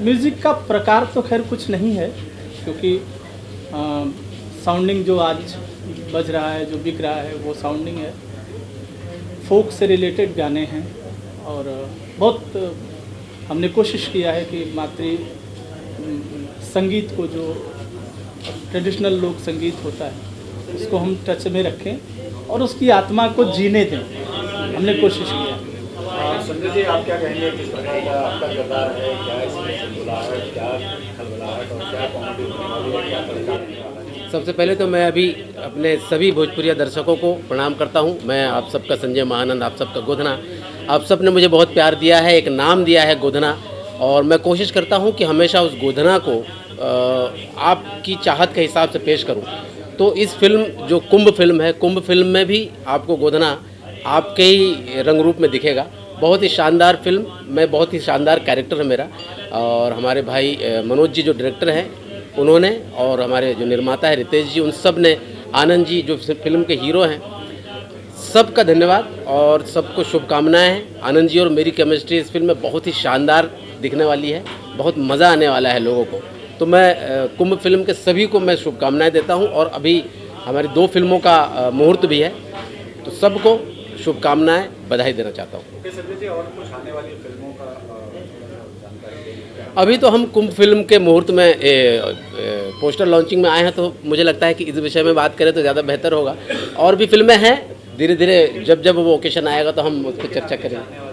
Music का प्रकार तो खैर कुछ नहीं है, क्योंकि साउंडिंग जो आज बज रहा है, जो बिक रहा है, वो साउंडिंग है। फोक से रिलेटेड गाने हैं और बहुत हमने कोशिश किया है कि मातृ संगीत को, जो ट्रेडिशनल लोक संगीत होता है, उसको हम टच में रखें और उसकी आत्मा को जीने दें। हमने कोशिश किया है। संजय जी, आप क्या कहेंगे, किस प्रकार का आपका किरदार है, क्या इसमें बुलाहट, क्या खलबलाहट और क्या कॉमेडी होने वाली है, क्या तरीका होने वाला है? सबसे पहले तो मैं अभी अपने सभी भोजपुरिया दर्शकों को प्रणाम करता हूं। मैं आप सबका संजय महानंद, आप सबका गोधना। आप सब ने मुझे बहुत प्यार दिया है, एक नाम दिया है गोधना, और मैं कोशिश करता हूं कि हमेशा उस गोधना को आपकी चाहत के हिसाब से पेश करूं। तो इस फिल्म जो कुंभ फिल्म है, कुंभ फिल्म में भी आपको गोधना आपके ही रंग रूप में दिखेगा। बहुत ही शानदार फिल्म में बहुत ही शानदार कैरेक्टर है मेरा, और हमारे भाई मनोज जी जो डायरेक्टर हैं उन्होंने, और हमारे जो निर्माता है रितेश जी, उन सब ने, आनंद जी जो फिल्म के हीरो हैं, सबका धन्यवाद और सबको शुभकामनाएं हैं। आनंद जी और मेरी केमिस्ट्री इस फिल्म में बहुत ही शानदार दिखने वाली है, बहुत मज़ा आने वाला है लोगों को। तो मैं कुंभ फिल्म के सभी को मैं शुभकामनाएं देता हूं, और अभी हमारी 2 फिल्मों का मुहूर्त भी है, तो सबको शुभकामनाएं, बधाई देना चाहता हूं। संजय जी, और कुछ आने वाली फिल्मों का जानकारी देंगे? अभी तो हम कुंभ फिल्म के मुहूर्त में पोस्टर लॉन्चिंग में आए हैं, तो मुझे लगता है कि इस विषय में बात करें तो ज़्यादा बेहतर होगा। और भी फिल्में हैं, धीरे धीरे जब वो ओकेशन आएगा तो हम उस पर चर्चा करेंगे।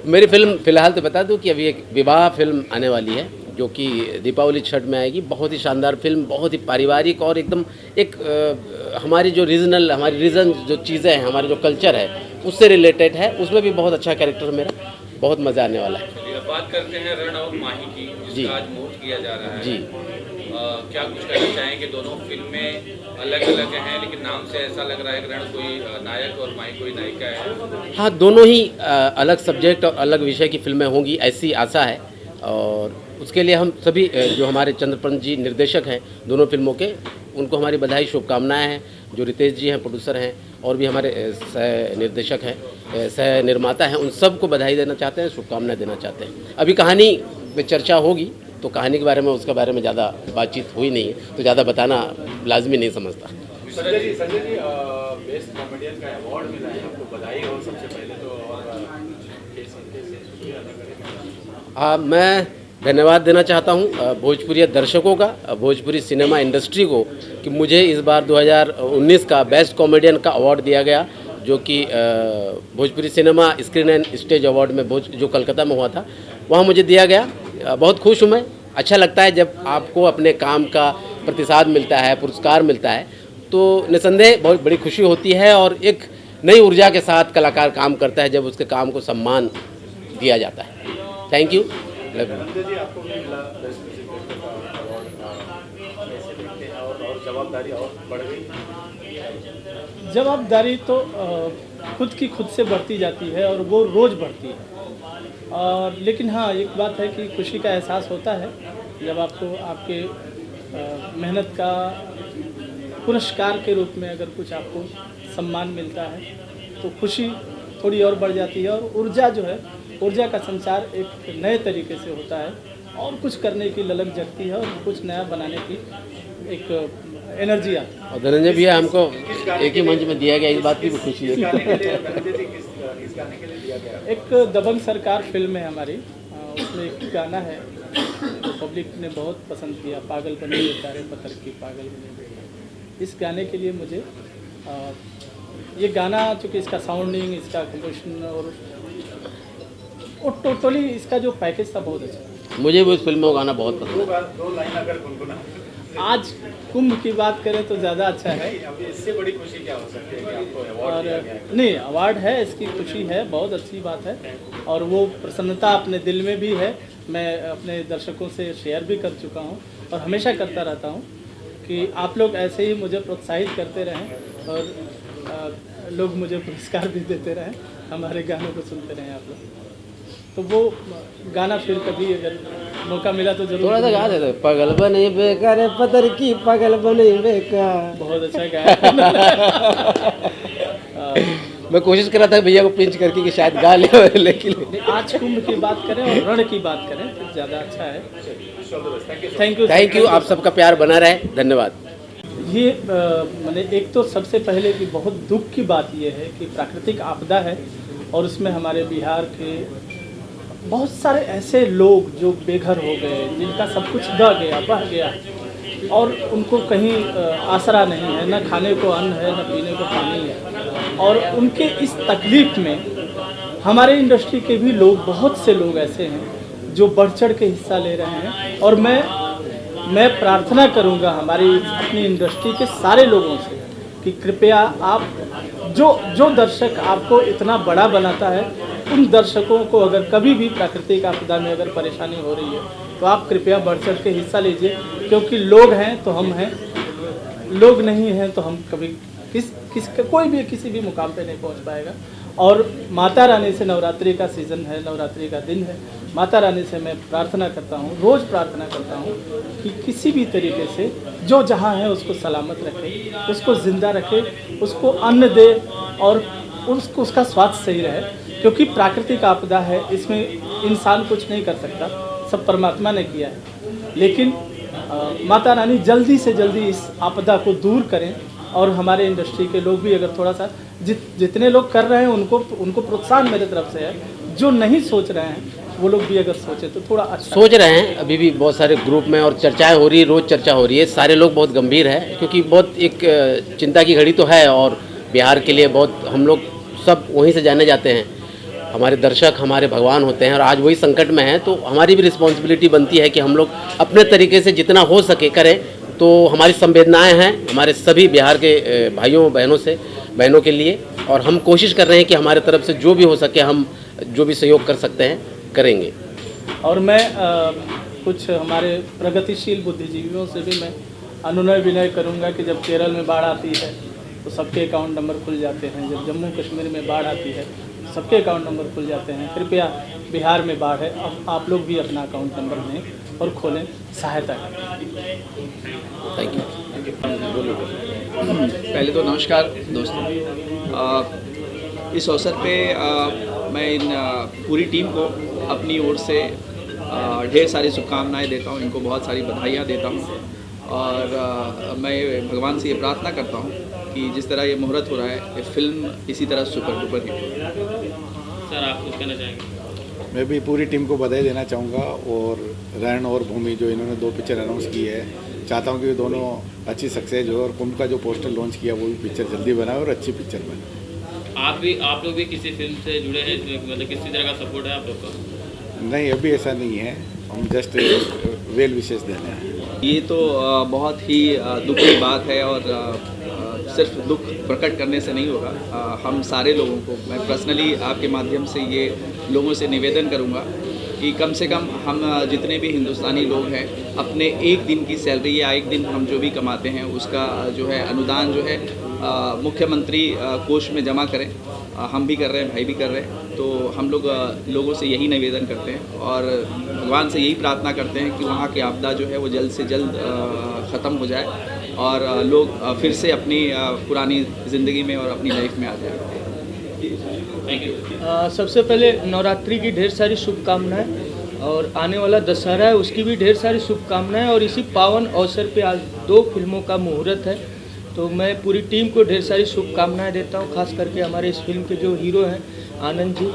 मेरी फिल्म फ़िलहाल तो बता दूं कि अभी एक विवाह फिल्म आने वाली है, जो कि दीपावली छठ में आएगी। बहुत ही शानदार फिल्म, बहुत ही पारिवारिक और एकदम एक हमारी जो रीजनल, हमारी रीजन जो चीज़ें हैं, हमारे जो कल्चर है, उससे रिलेटेड है। उसमें भी बहुत अच्छा कैरेक्टर मेरा, बहुत मज़ा आने वाला है। बात करते हैं रण और माही की, जी। जिसका आज मुहूर्त किया जा रहा है। जी। क्या कुछ कहना चाहेंगे? दोनों फिल्में अलग अलग हैं, लेकिन नाम से ऐसा लग रहा है कि रण कोई नायक और माही कोई नायिका है। हाँ, दोनों ही अलग सब्जेक्ट और अलग विषय की फिल्में होंगी, ऐसी आशा है। और उसके लिए हम सभी जो हमारे चंद्रपंत जी निर्देशक हैं दोनों फिल्मों के, उनको हमारी बधाई, शुभकामनाएं हैं। जो रितेश जी हैं प्रोड्यूसर हैं, और भी हमारे सह निर्देशक हैं, सह निर्माता हैं, उन सबको बधाई देना चाहते हैं, शुभकामनाएं देना चाहते हैं। अभी कहानी पे चर्चा होगी, तो कहानी के बारे में, उसके बारे में ज़्यादा बातचीत हुई नहीं है, तो ज़्यादा बताना लाजमी नहीं समझता। संजय जी, बेस्ट कॉमेडियन का अवार्ड मिला है आपको, बधाई हो सबसे पहले तो। और मैं धन्यवाद देना चाहता हूं भोजपुरी दर्शकों का, भोजपुरी सिनेमा इंडस्ट्री को, कि मुझे इस बार 2019 का बेस्ट कॉमेडियन का अवार्ड दिया गया, जो कि Bhojpuri cinema screen and stage award में जो कलकत्ता में हुआ था, वहां मुझे दिया गया। बहुत खुश हूं मैं। अच्छा लगता है जब आपको अपने काम का प्रतिसाद मिलता है, पुरस्कार मिलता है, तो निसंदेह बहुत बड़ी खुशी होती है, और एक नई ऊर्जा के साथ कलाकार काम करता है जब उसके काम को सम्मान दिया जाता है। Thank you. संजय जी, आपको भी मिला बेस्ट म्यूजिक डायरेक्टर का अवार्ड, कैसे देखते हैं? और जवाबदारी और बढ़ गई? जवाबदारी तो खुद से बढ़ती जाती है, और वो रोज़ बढ़ती है। और लेकिन हाँ, एक बात है कि खुशी का एहसास होता है जब आपको आपके मेहनत का पुरस्कार के रूप में अगर कुछ आपको सम्मान मिलता है, तो खुशी थोड़ी और बढ़ जाती है। और ऊर्जा जो है, ऊर्जा का संचार एक नए तरीके से होता है, और कुछ करने की ललक जगती है, और कुछ नया बनाने की एक एनर्जी आती है। और धनंजय भैया, हमको एक ही मंच में दिया गया, इस बात की भी खुशी है। किस गाने के लिए दिया गया? एक दबंग सरकार फिल्म है हमारी, उसमें एक गाना है तो पब्लिक ने बहुत पसंद किया, पागल बने बेचारे पत्थर की पागल बने बेचारे। इस गाने के लिए मुझे ये गाना, चूँकि इसका साउंडिंग, इसका कंपोजिशन और टोटली इसका जो पैकेज था, बहुत अच्छा। मुझे भी उस फिल्म में गाना बहुत पसंद है। दो लाइन अगर गुनगुना। आज कुंभ की बात करें तो ज़्यादा अच्छा है। अभी इससे बड़ी खुशी क्या हो सकती है कि आपको अवार्ड और दिया गया है? नहीं, अवार्ड है, इसकी खुशी है, बहुत अच्छी बात है, और वो प्रसन्नता अपने दिल में भी है। मैं अपने दर्शकों से शेयर भी कर चुका हूँ, और हमेशा करता रहता हूँ कि आप लोग ऐसे ही मुझे प्रोत्साहित करते रहें, और लोग मुझे पुरस्कार भी देते रहें, हमारे गानों को सुनते रहें आप लोग। तो वो गाना फिर कभी अगर मौका मिला तो जरूर। थोड़ा सा गा देते, पागल बने बेकार पत्थर की पागल बने बेकार। बहुत अच्छा गाया। मैं कोशिश कर रहा था भैया को पिंच करके कि शायद गा ले, लेकिन आज कुंभ की बात करें और रण की बात करें तो ज़्यादा अच्छा है। Thank you. थैंक यू, आप सबका प्यार बना रहे, धन्यवाद। ये मैंने एक तो सबसे पहले कि बहुत दुख की बात यह है कि प्राकृतिक आपदा है और उसमें हमारे बिहार के बहुत सारे ऐसे लोग जो बेघर हो गए, जिनका सब कुछ बह गया और उनको कहीं आसरा नहीं है, न खाने को अन्न है, न पीने को पानी है। और उनके इस तकलीफ में हमारे इंडस्ट्री के भी लोग, बहुत से लोग ऐसे हैं जो बढ़ चढ़ के हिस्सा ले रहे हैं। और मैं प्रार्थना करूंगा हमारी अपनी इंडस्ट्री के सारे लोगों से कि कृपया आप जो दर्शक आपको इतना बड़ा बनाता है, उन दर्शकों को अगर कभी भी प्राकृतिक आपदा में अगर परेशानी हो रही है तो आप कृपया बढ़ चढ़ के हिस्सा लीजिए, क्योंकि लोग हैं तो हम हैं, लोग नहीं हैं तो हम कभी कोई भी किसी भी मुकाम पे नहीं पहुंच पाएगा। और माता रानी से, नवरात्रि का सीज़न है, नवरात्रि का दिन है, माता रानी से मैं प्रार्थना करता हूँ, रोज़ प्रार्थना करता हूँ कि किसी भी तरीके से जो जहाँ है उसको सलामत रखे, उसको ज़िंदा रखे, उसको अन्न दे और उसका स्वास्थ्य सही रहे। क्योंकि प्राकृतिक आपदा है, इसमें इंसान कुछ नहीं कर सकता, सब परमात्मा ने किया है। लेकिन माता रानी जल्दी से जल्दी इस आपदा को दूर करें और हमारे इंडस्ट्री के लोग भी अगर थोड़ा सा जितने लोग कर रहे हैं उनको प्रोत्साहन मेरे तरफ से है। जो नहीं सोच रहे हैं वो लोग भी अगर सोचे तो थोड़ा अच्छा सोच रहे हैं। अभी भी बहुत सारे ग्रुप में और चर्चाएं हो रही है, रोज़ चर्चा हो रही है, सारे लोग बहुत गंभीर है, क्योंकि बहुत एक चिंता की घड़ी तो है और बिहार के लिए बहुत, हम लोग सब वहीं से जाने जाते हैं, हमारे दर्शक हमारे भगवान होते हैं और आज वही संकट में हैं। तो हमारी भी रिस्पॉन्सिबिलिटी बनती है कि हम लोग अपने तरीके से जितना हो सके करें। तो हमारी संवेदनाएं हैं हमारे सभी बिहार के भाइयों बहनों के लिए, और हम कोशिश कर रहे हैं कि हमारे तरफ से जो भी हो सके हम जो भी सहयोग कर सकते हैं करेंगे। और मैं कुछ हमारे प्रगतिशील बुद्धिजीवियों से भी मैं अनुनय विनय करूंगा कि जब केरल में बाढ़ आती है तो सबके अकाउंट नंबर खुल जाते हैं, जब जम्मू कश्मीर में बाढ़ आती है सबके अकाउंट नंबर खुल जाते हैं। कृपया बिहार में बाढ़ है, अब आप लोग भी अपना अकाउंट नंबर दें और खोलें, सहायता करें। Thank you. पहले तो नमस्कार दोस्तों। इस अवसर पे मैं इन पूरी टीम को अपनी ओर से ढेर सारी शुभकामनाएं देता हूं, इनको बहुत सारी बधाइयां देता हूं और मैं भगवान से ये प्रार्थना करता हूं कि जिस तरह ये मुहूर्त हो रहा है ये फिल्म इसी तरह सुपर डुपर हिट हो। सर आप कुछ कहना चाहेंगे? मैं भी पूरी टीम को बधाई देना चाहूँगा और रण और भूमि जो इन्होंने 2 पिक्चर अनाउंस की है, चाहता हूँ कि दोनों अच्छी सक्सेस हो और कुंभ का जो पोस्टर लॉन्च किया वो भी पिक्चर जल्दी बनाए और अच्छी पिक्चर बने। आप लोग भी किसी फिल्म से जुड़े हैं, मतलब किसी तरह का सपोर्ट है आप लोग का? नहीं, अभी ऐसा नहीं है, हम जस्ट वेल विशेष देने हैं। ये तो बहुत ही दुख की बात है और सिर्फ दुख प्रकट करने से नहीं होगा। हम सारे लोगों को, मैं पर्सनली आपके माध्यम से ये लोगों से निवेदन करूंगा कि कम से कम हम जितने भी हिंदुस्तानी लोग हैं अपने एक दिन की सैलरी या एक दिन हम जो भी कमाते हैं उसका जो है अनुदान जो है मुख्यमंत्री कोष में जमा करें। हम भी कर रहे हैं, भाई भी कर रहे हैं। तो हम लोग लोगों से यही निवेदन करते हैं और भगवान से यही प्रार्थना करते हैं कि वहाँ की आपदा जो है वो जल्द से जल्द ख़त्म हो जाए और लोग फिर से अपनी पुरानी ज़िंदगी में और अपनी लाइफ में आ जाए। Thank you. सबसे पहले नवरात्रि की ढेर सारी शुभकामनाएं और आने वाला दशहरा है उसकी भी ढेर सारी शुभकामनाएं। और इसी पावन अवसर पे आज 2 फिल्मों का मुहूर्त है, तो मैं पूरी टीम को ढेर सारी शुभकामनाएं देता हूं। खास करके हमारे इस फिल्म के जो हीरो हैं आनंद जी,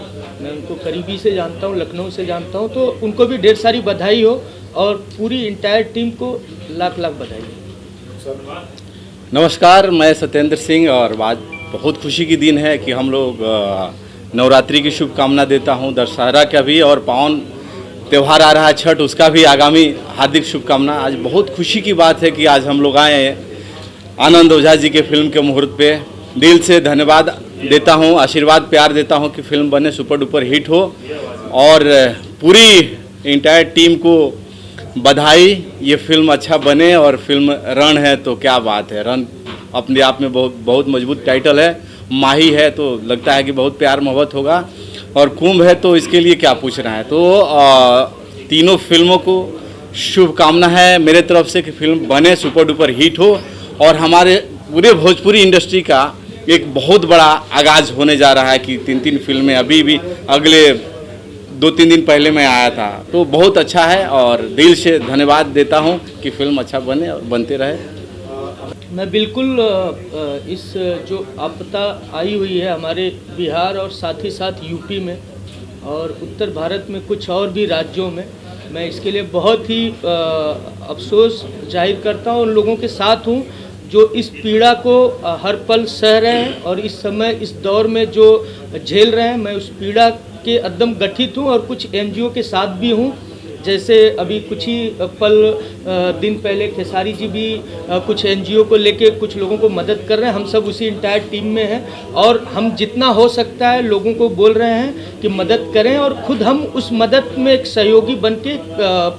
मैं उनको करीबी से जानता हूं, लखनऊ से जानता हूं, तो उनको भी ढेर सारी बधाई हो और पूरी इंटायर टीम को लाख लाख बधाई हो। नमस्कार, मैं सत्येंद्र सिंह और आज बहुत खुशी की दिन है कि हम लोग नवरात्रि की शुभकामना देता हूं, दशहरा का भी और पावन त्यौहार आ रहा है छठ, उसका भी आगामी हार्दिक शुभकामना। आज बहुत खुशी की बात है कि आज हम लोग आए हैं आनंद ओझा जी के फिल्म के मुहूर्त पे। दिल से धन्यवाद देता हूं, आशीर्वाद प्यार देता हूं कि फिल्म बने, सुपर डुपर हिट हो और पूरी इंटायर टीम को बधाई। ये फिल्म अच्छा बने और फिल्म रण है तो क्या बात है, रण अपने आप में बहुत मजबूत टाइटल है। माही है तो लगता है कि बहुत प्यार मोहब्बत होगा और कुंभ है तो इसके लिए क्या पूछना है। तो तीनों फिल्मों को शुभकामना है मेरे तरफ से कि फिल्म बने, सुपर डुपर हिट हो और हमारे पूरे भोजपुरी इंडस्ट्री का एक बहुत बड़ा आगाज होने जा रहा है कि 3 फिल्में अभी भी अगले 2-3 दिन पहले मैं आया था, तो बहुत अच्छा है और दिल से धन्यवाद देता हूँ कि फिल्म अच्छा बने और बनते रहे। मैं बिल्कुल इस जो आपदा आई हुई है हमारे बिहार और साथ ही साथ यूपी में और उत्तर भारत में कुछ और भी राज्यों में, मैं इसके लिए बहुत ही अफसोस जाहिर करता हूँ। उन लोगों के साथ हूँ जो इस पीड़ा को हर पल सह रहे हैं और इस समय इस दौर में जो झेल रहे हैं। मैं उस पीड़ा के एकदम गठित हूँ और कुछ एनजीओ के साथ भी हूँ। जैसे अभी कुछ ही दिन पहले खेसारी जी भी कुछ एनजीओ को लेके कुछ लोगों को मदद कर रहे हैं। हम सब उसी इंटायर टीम में हैं और हम जितना हो सकता है लोगों को बोल रहे हैं कि मदद करें और खुद हम उस मदद में एक सहयोगी बन के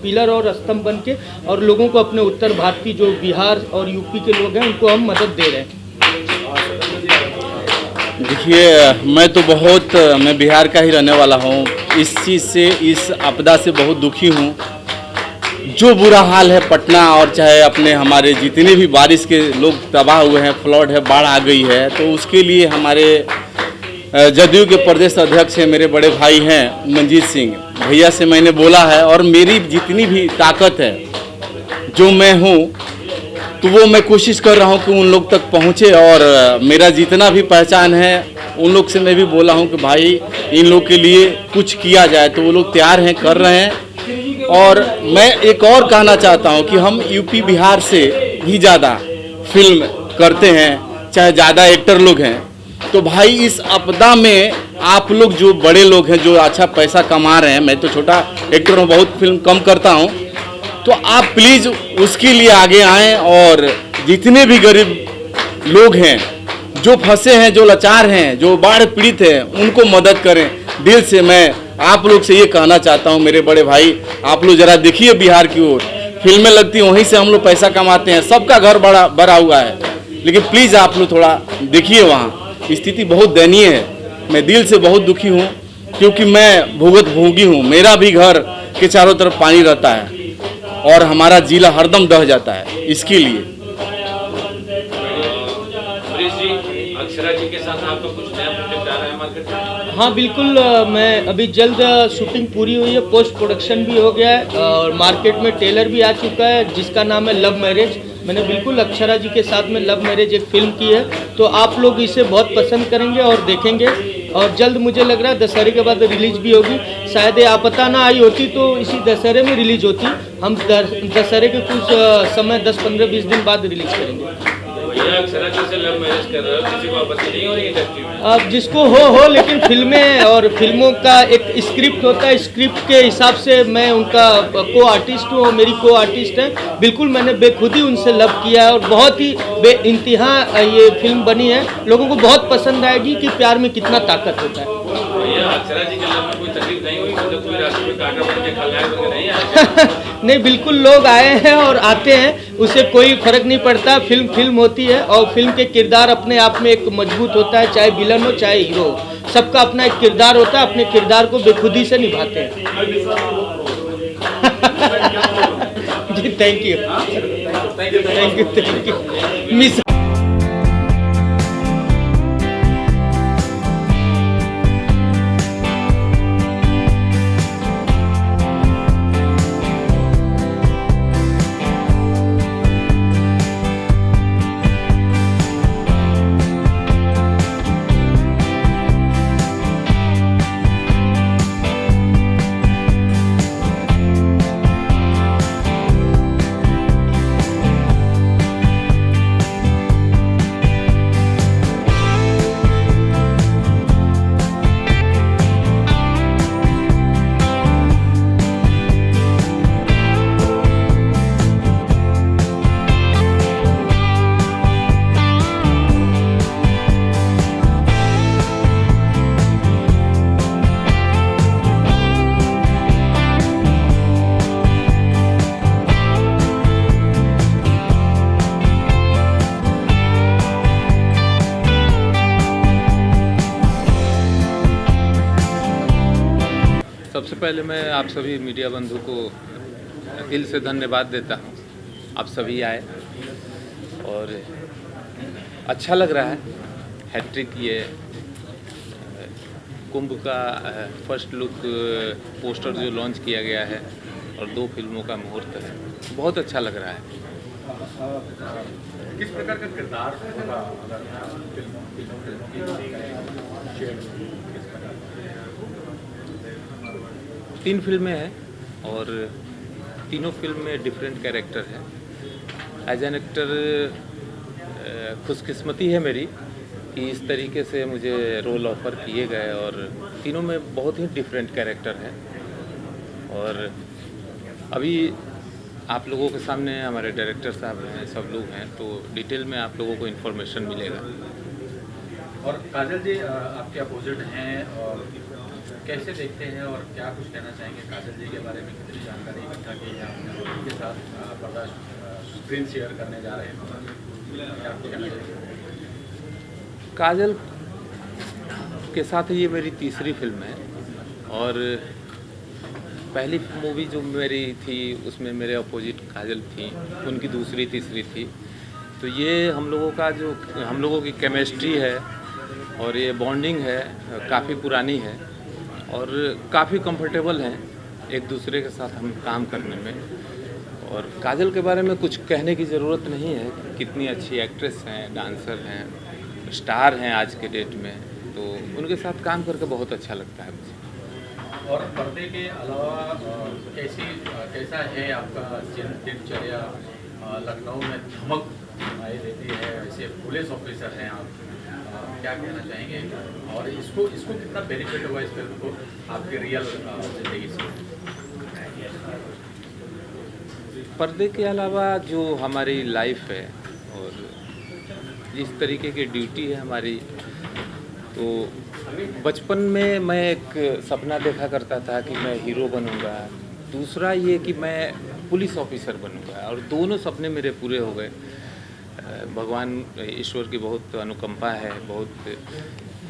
पिलर और स्तंभ बन के और लोगों को अपने उत्तर भारतीय जो बिहार और यूपी के लोग हैं उनको हम मदद दे रहे हैं। देखिए, मैं बिहार का ही रहने वाला हूँ। इस चीज़ से, इस आपदा से बहुत दुखी हूँ। जो बुरा हाल है पटना और चाहे अपने हमारे जितने भी बारिश के लोग तबाह हुए हैं, फ्लड है, बाढ़ आ गई है, तो उसके लिए हमारे जदयू के प्रदेश अध्यक्ष हैं, मेरे बड़े भाई हैं मंजीत सिंह भैया से मैंने बोला है और मेरी जितनी भी ताकत है जो मैं हूँ तो वो मैं कोशिश कर रहा हूँ कि उन लोग तक पहुँचे और मेरा जितना भी पहचान है उन लोग से मैं भी बोला हूँ कि भाई इन लोग के लिए कुछ किया जाए, तो वो लोग तैयार हैं, कर रहे हैं। और मैं एक और कहना चाहता हूँ कि हम यूपी बिहार से भी ज़्यादा फिल्म करते हैं, चाहे ज़्यादा एक्टर लोग हैं, तो भाई इस आपदा में आप लोग जो बड़े लोग हैं जो अच्छा पैसा कमा रहे हैं, मैं तो छोटा एक्टर हूँ, बहुत फिल्म कम करता हूँ, तो आप प्लीज़ उसके लिए आगे आएँ और जितने भी गरीब लोग हैं जो फंसे हैं, जो लाचार हैं, जो बाढ़ पीड़ित हैं, उनको मदद करें। दिल से मैं आप लोग से ये कहना चाहता हूँ मेरे बड़े भाई, आप लोग ज़रा देखिए बिहार की ओर, फिल्में लगती हैं वहीं से हम लोग पैसा कमाते हैं, सबका घर बड़ा हुआ है, लेकिन प्लीज़ आप लोग थोड़ा देखिए, वहाँ स्थिति बहुत दयनीय है। मैं दिल से बहुत दुखी हूँ क्योंकि मैं भोगी हूँ, मेरा भी घर के चारों तरफ पानी रहता है और हमारा जिला हरदम दह जाता है। इसके लिए अक्षरा जी के साथ आपका कुछ नया प्रोजेक्ट आ रहा है मार्केट में? हाँ बिल्कुल, मैं अभी जल्द शूटिंग पूरी हुई है, पोस्ट प्रोडक्शन भी हो गया है और मार्केट में ट्रेलर भी आ चुका है जिसका नाम है लव मैरिज। मैंने बिल्कुल अक्षरा जी के साथ में लव मैरिज एक फिल्म की है, तो आप लोग इसे बहुत पसंद करेंगे और देखेंगे और जल्द मुझे लग रहा है दशहरे के बाद रिलीज भी होगी। शायद ये आपदा ना आई होती तो इसी दशहरे में रिलीज होती। हम दशहरे के कुछ समय 10-15-20 दिन बाद रिलीज करेंगे। अक्षरा जी से लव मैरिज कर रहे हो, किसी को आपत्ति नहीं हो रही इंडस्ट्री में? अब जिसको हो लेकिन फिल्में और फिल्मों का एक स्क्रिप्ट होता है, स्क्रिप्ट के हिसाब से मैं उनका को आर्टिस्ट हूँ, मेरी को आर्टिस्ट है। बिल्कुल मैंने बेखुदी उनसे लव किया है और बहुत ही बेइंतहा ये फिल्म बनी है। लोगों को बहुत पसंद आएगी कि प्यार में कितना ताकत होता है। अक्षरा जी के लव में कोई तकलीफ नहीं हुई, मतलब कोई रास्ते में कांटा पड़ के खलनायक बन के नहीं आए? नहीं, बिल्कुल लोग आए हैं और आते हैं, उससे कोई फर्क नहीं पड़ता। फिल्म होती है और फिल्म के किरदार अपने आप में एक मजबूत होता है, चाहे विलन हो चाहे हीरो हो, सबका अपना एक किरदार होता है, अपने किरदार को बेखुदी से निभाते हैं। जी थैंक यू मिस। सबसे पहले मैं आप सभी मीडिया बंधु को दिल से धन्यवाद देता हूँ। आप सभी आए और अच्छा लग रहा हैट्रिक ये कुंभ का फर्स्ट लुक पोस्टर जो लॉन्च किया गया है और 2 फिल्मों का मुहूर्त है, बहुत अच्छा लग रहा है। किस प्रकार का किरदार होगा अगर फिल्मों की शेयर किस प्रकार? 3 फिल्में हैं और तीनों फिल्म में डिफरेंट कैरेक्टर है। एज एन एक्टर खुशकिस्मती है मेरी कि इस तरीके से मुझे रोल ऑफर किए गए और तीनों में बहुत ही डिफरेंट कैरेक्टर है। और अभी आप लोगों के सामने हमारे डायरेक्टर साहब हैं, सब लोग हैं, तो डिटेल में आप लोगों को इन्फॉर्मेशन मिलेगा। और काजल जी आपके अपोजिट हैं और कैसे देखते हैं और क्या कुछ कहना चाहेंगे काजल जी के बारे में? कितनी जानकारी इकट्ठा की है आपने उनके साथ पर्दा स्क्रीन शेयर करने जा रहे हैं, क्या आपको कहना चाहिए? काजल के साथ ये मेरी तीसरी फिल्म है और पहली मूवी जो मेरी थी उसमें मेरे अपोजिट काजल थी, उनकी दूसरी तीसरी थी। तो ये हम लोगों की केमिस्ट्री है और ये बॉन्डिंग है, काफ़ी पुरानी है और काफ़ी कंफर्टेबल हैं एक दूसरे के साथ हम काम करने में। और काजल के बारे में कुछ कहने की ज़रूरत नहीं है, कितनी अच्छी एक्ट्रेस हैं, डांसर हैं, स्टार हैं आज के डेट में, तो उनके साथ काम करके बहुत अच्छा लगता है मुझे। और पर्दे के अलावा कैसा है आपका दिनचर्या? लखनऊ में धमक सुनाई देती है, ऐसे पुलिस ऑफिसर हैं आप, क्या कहना चाहेंगे? और इसको कितना बेनिफिट हुआ इस फिल्म को आपकी रियल ज़िंदगी से? पर्दे के अलावा जो हमारी लाइफ है और जिस तरीके की ड्यूटी है हमारी, तो बचपन में मैं एक सपना देखा करता था कि मैं हीरो बनूंगा, दूसरा ये कि मैं पुलिस ऑफिसर बनूंगा, और दोनों सपने मेरे पूरे हो गए। भगवान ईश्वर की बहुत अनुकंपा है, बहुत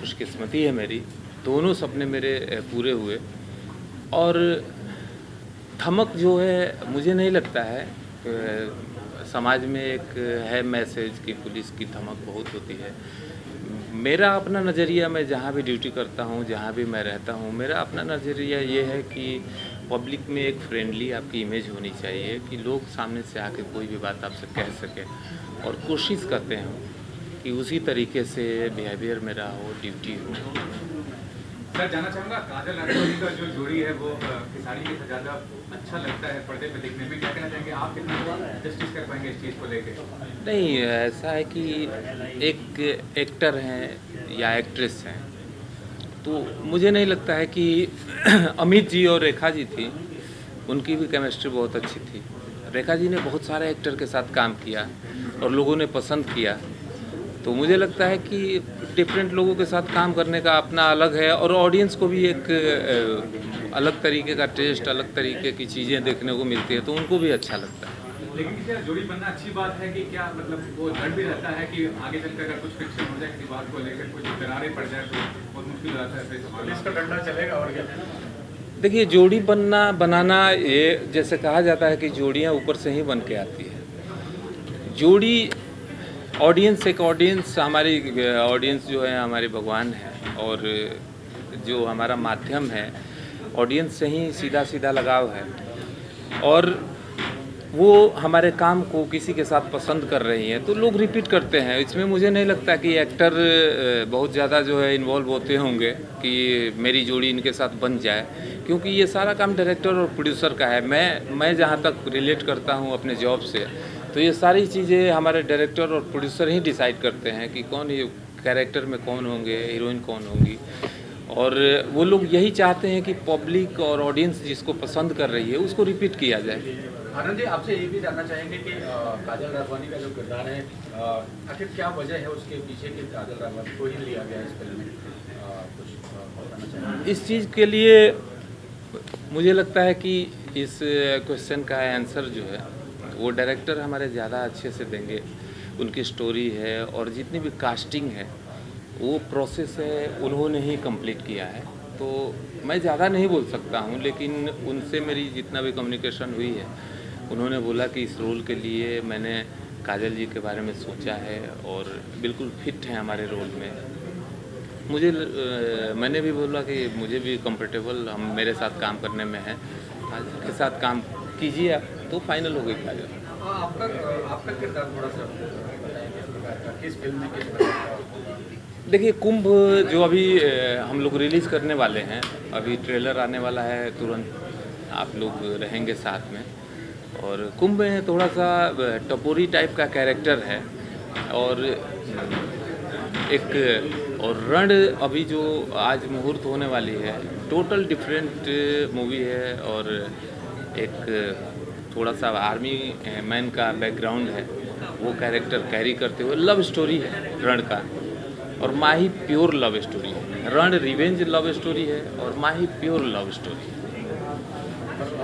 खुशकिस्मती है मेरी, दोनों सपने मेरे पूरे हुए। और धमक जो है, मुझे नहीं लगता है, समाज में एक है मैसेज कि पुलिस की धमक बहुत होती है। मेरा अपना नज़रिया, मैं जहाँ भी ड्यूटी करता हूँ, जहाँ भी मैं रहता हूँ, मेरा अपना नज़रिया ये है कि पब्लिक में एक फ्रेंडली आपकी इमेज होनी चाहिए कि लोग सामने से आके कोई भी बात आपसे कह सके, और कोशिश करते हैं कि उसी तरीके से बिहेवियर मेरा हो, ड्यूटी हो। सर, जानना चाहूँगा काजल राघवानी का जो जोड़ी है वो खेसारी के ज़्यादा अच्छा लगता है पर्दे पे देखने में, क्या कहना चाहेंगे आप? कितना जस्टिस कर पाएंगे इस चीज़ को लेके? नहीं, ऐसा है कि एक एक्टर हैं या एक्ट्रेस हैं, तो मुझे नहीं लगता है कि अमित जी और रेखा जी थी, उनकी भी केमिस्ट्री बहुत अच्छी थी। रेखा जी ने बहुत सारे एक्टर के साथ काम किया और लोगों ने पसंद किया, तो मुझे लगता है कि डिफरेंट लोगों के साथ काम करने का अपना अलग है, और ऑडियंस को भी एक अलग तरीके का टेस्ट, अलग तरीके की चीज़ें देखने को मिलती है, तो उनको भी अच्छा लगता है। लेकिन क्या जोड़ी बनना अच्छी बात है कि क्या, मतलब वो डर भी रहता है कि आगे चलकर अगर कुछ फ्रिक्शन हो जाए किसी बात को लेकर, कुछ दरारें पड़ जाए तो बहुत मुश्किल हो जाता है, इसका डंडा चलेगा? और क्या देखिए, जोड़ी बनाना ये जैसे कहा जाता है कि जोड़ियाँ ऊपर से ही बन के आती है। जोड़ी ऑडियंस हमारी ऑडियंस जो है हमारे भगवान है, और जो हमारा माध्यम है ऑडियंस से ही सीधा लगाव है, और वो हमारे काम को किसी के साथ पसंद कर रही हैं तो लोग रिपीट करते हैं। इसमें मुझे नहीं लगता कि एक्टर बहुत ज़्यादा जो है इन्वॉल्व होते होंगे कि मेरी जोड़ी इनके साथ बन जाए, क्योंकि ये सारा काम डायरेक्टर और प्रोड्यूसर का है। मैं जहाँ तक रिलेट करता हूँ अपने जॉब से, तो ये सारी चीज़ें हमारे डायरेक्टर और प्रोड्यूसर ही डिसाइड करते हैं कि कौन ये कैरेक्टर में कौन होंगे, हीरोइन कौन होंगी, और वो लोग यही चाहते हैं कि पब्लिक और ऑडियंस जिसको पसंद कर रही है उसको रिपीट किया जाए। आनंद जी, आपसे ये भी जानना चाहेंगे कि काजल राघवानी का जो किरदार है, आखिर क्या वजह है उसके पीछे कि काजल राघवानी को ही लिया गया इस फिल्म में? कुछ बताना चाहेंगे? इस चीज़ के लिए मुझे लगता है कि इस क्वेश्चन का आंसर जो है वो डायरेक्टर हमारे ज़्यादा अच्छे से देंगे। उनकी स्टोरी है और जितनी भी कास्टिंग है वो प्रोसेस है उन्होंने ही कंप्लीट किया है, तो मैं ज़्यादा नहीं बोल सकता हूँ। लेकिन उनसे मेरी जितना भी कम्युनिकेशन हुई है, उन्होंने बोला कि इस रोल के लिए मैंने काजल जी के बारे में सोचा है और बिल्कुल फिट हैं हमारे रोल में। मुझे मैंने भी बोला कि मुझे भी कंफर्टेबल हम मेरे साथ काम करने में है, काजल के साथ काम कीजिए आप, तो फाइनल हो गई काजल। आपका आपका किरदार थोड़ा सा बताएंगे, किस फिल्म में किस तरह का? देखिए कुंभ जो अभी हम लोग रिलीज़ करने वाले हैं, अभी ट्रेलर आने वाला है, तुरंत आप लोग रहेंगे साथ में। और कुंभ में थोड़ा सा टपोरी टाइप का कैरेक्टर है और एक और रण अभी जो आज मुहूर्त होने वाली है, टोटल डिफरेंट मूवी है और एक थोड़ा सा आर्मी मैन का बैकग्राउंड है, वो कैरेक्टर कैरी करते हुए लव स्टोरी है रण का। और माही प्योर लव स्टोरी है, रण रिवेंज लव स्टोरी है और माही प्योर लव स्टोरी है।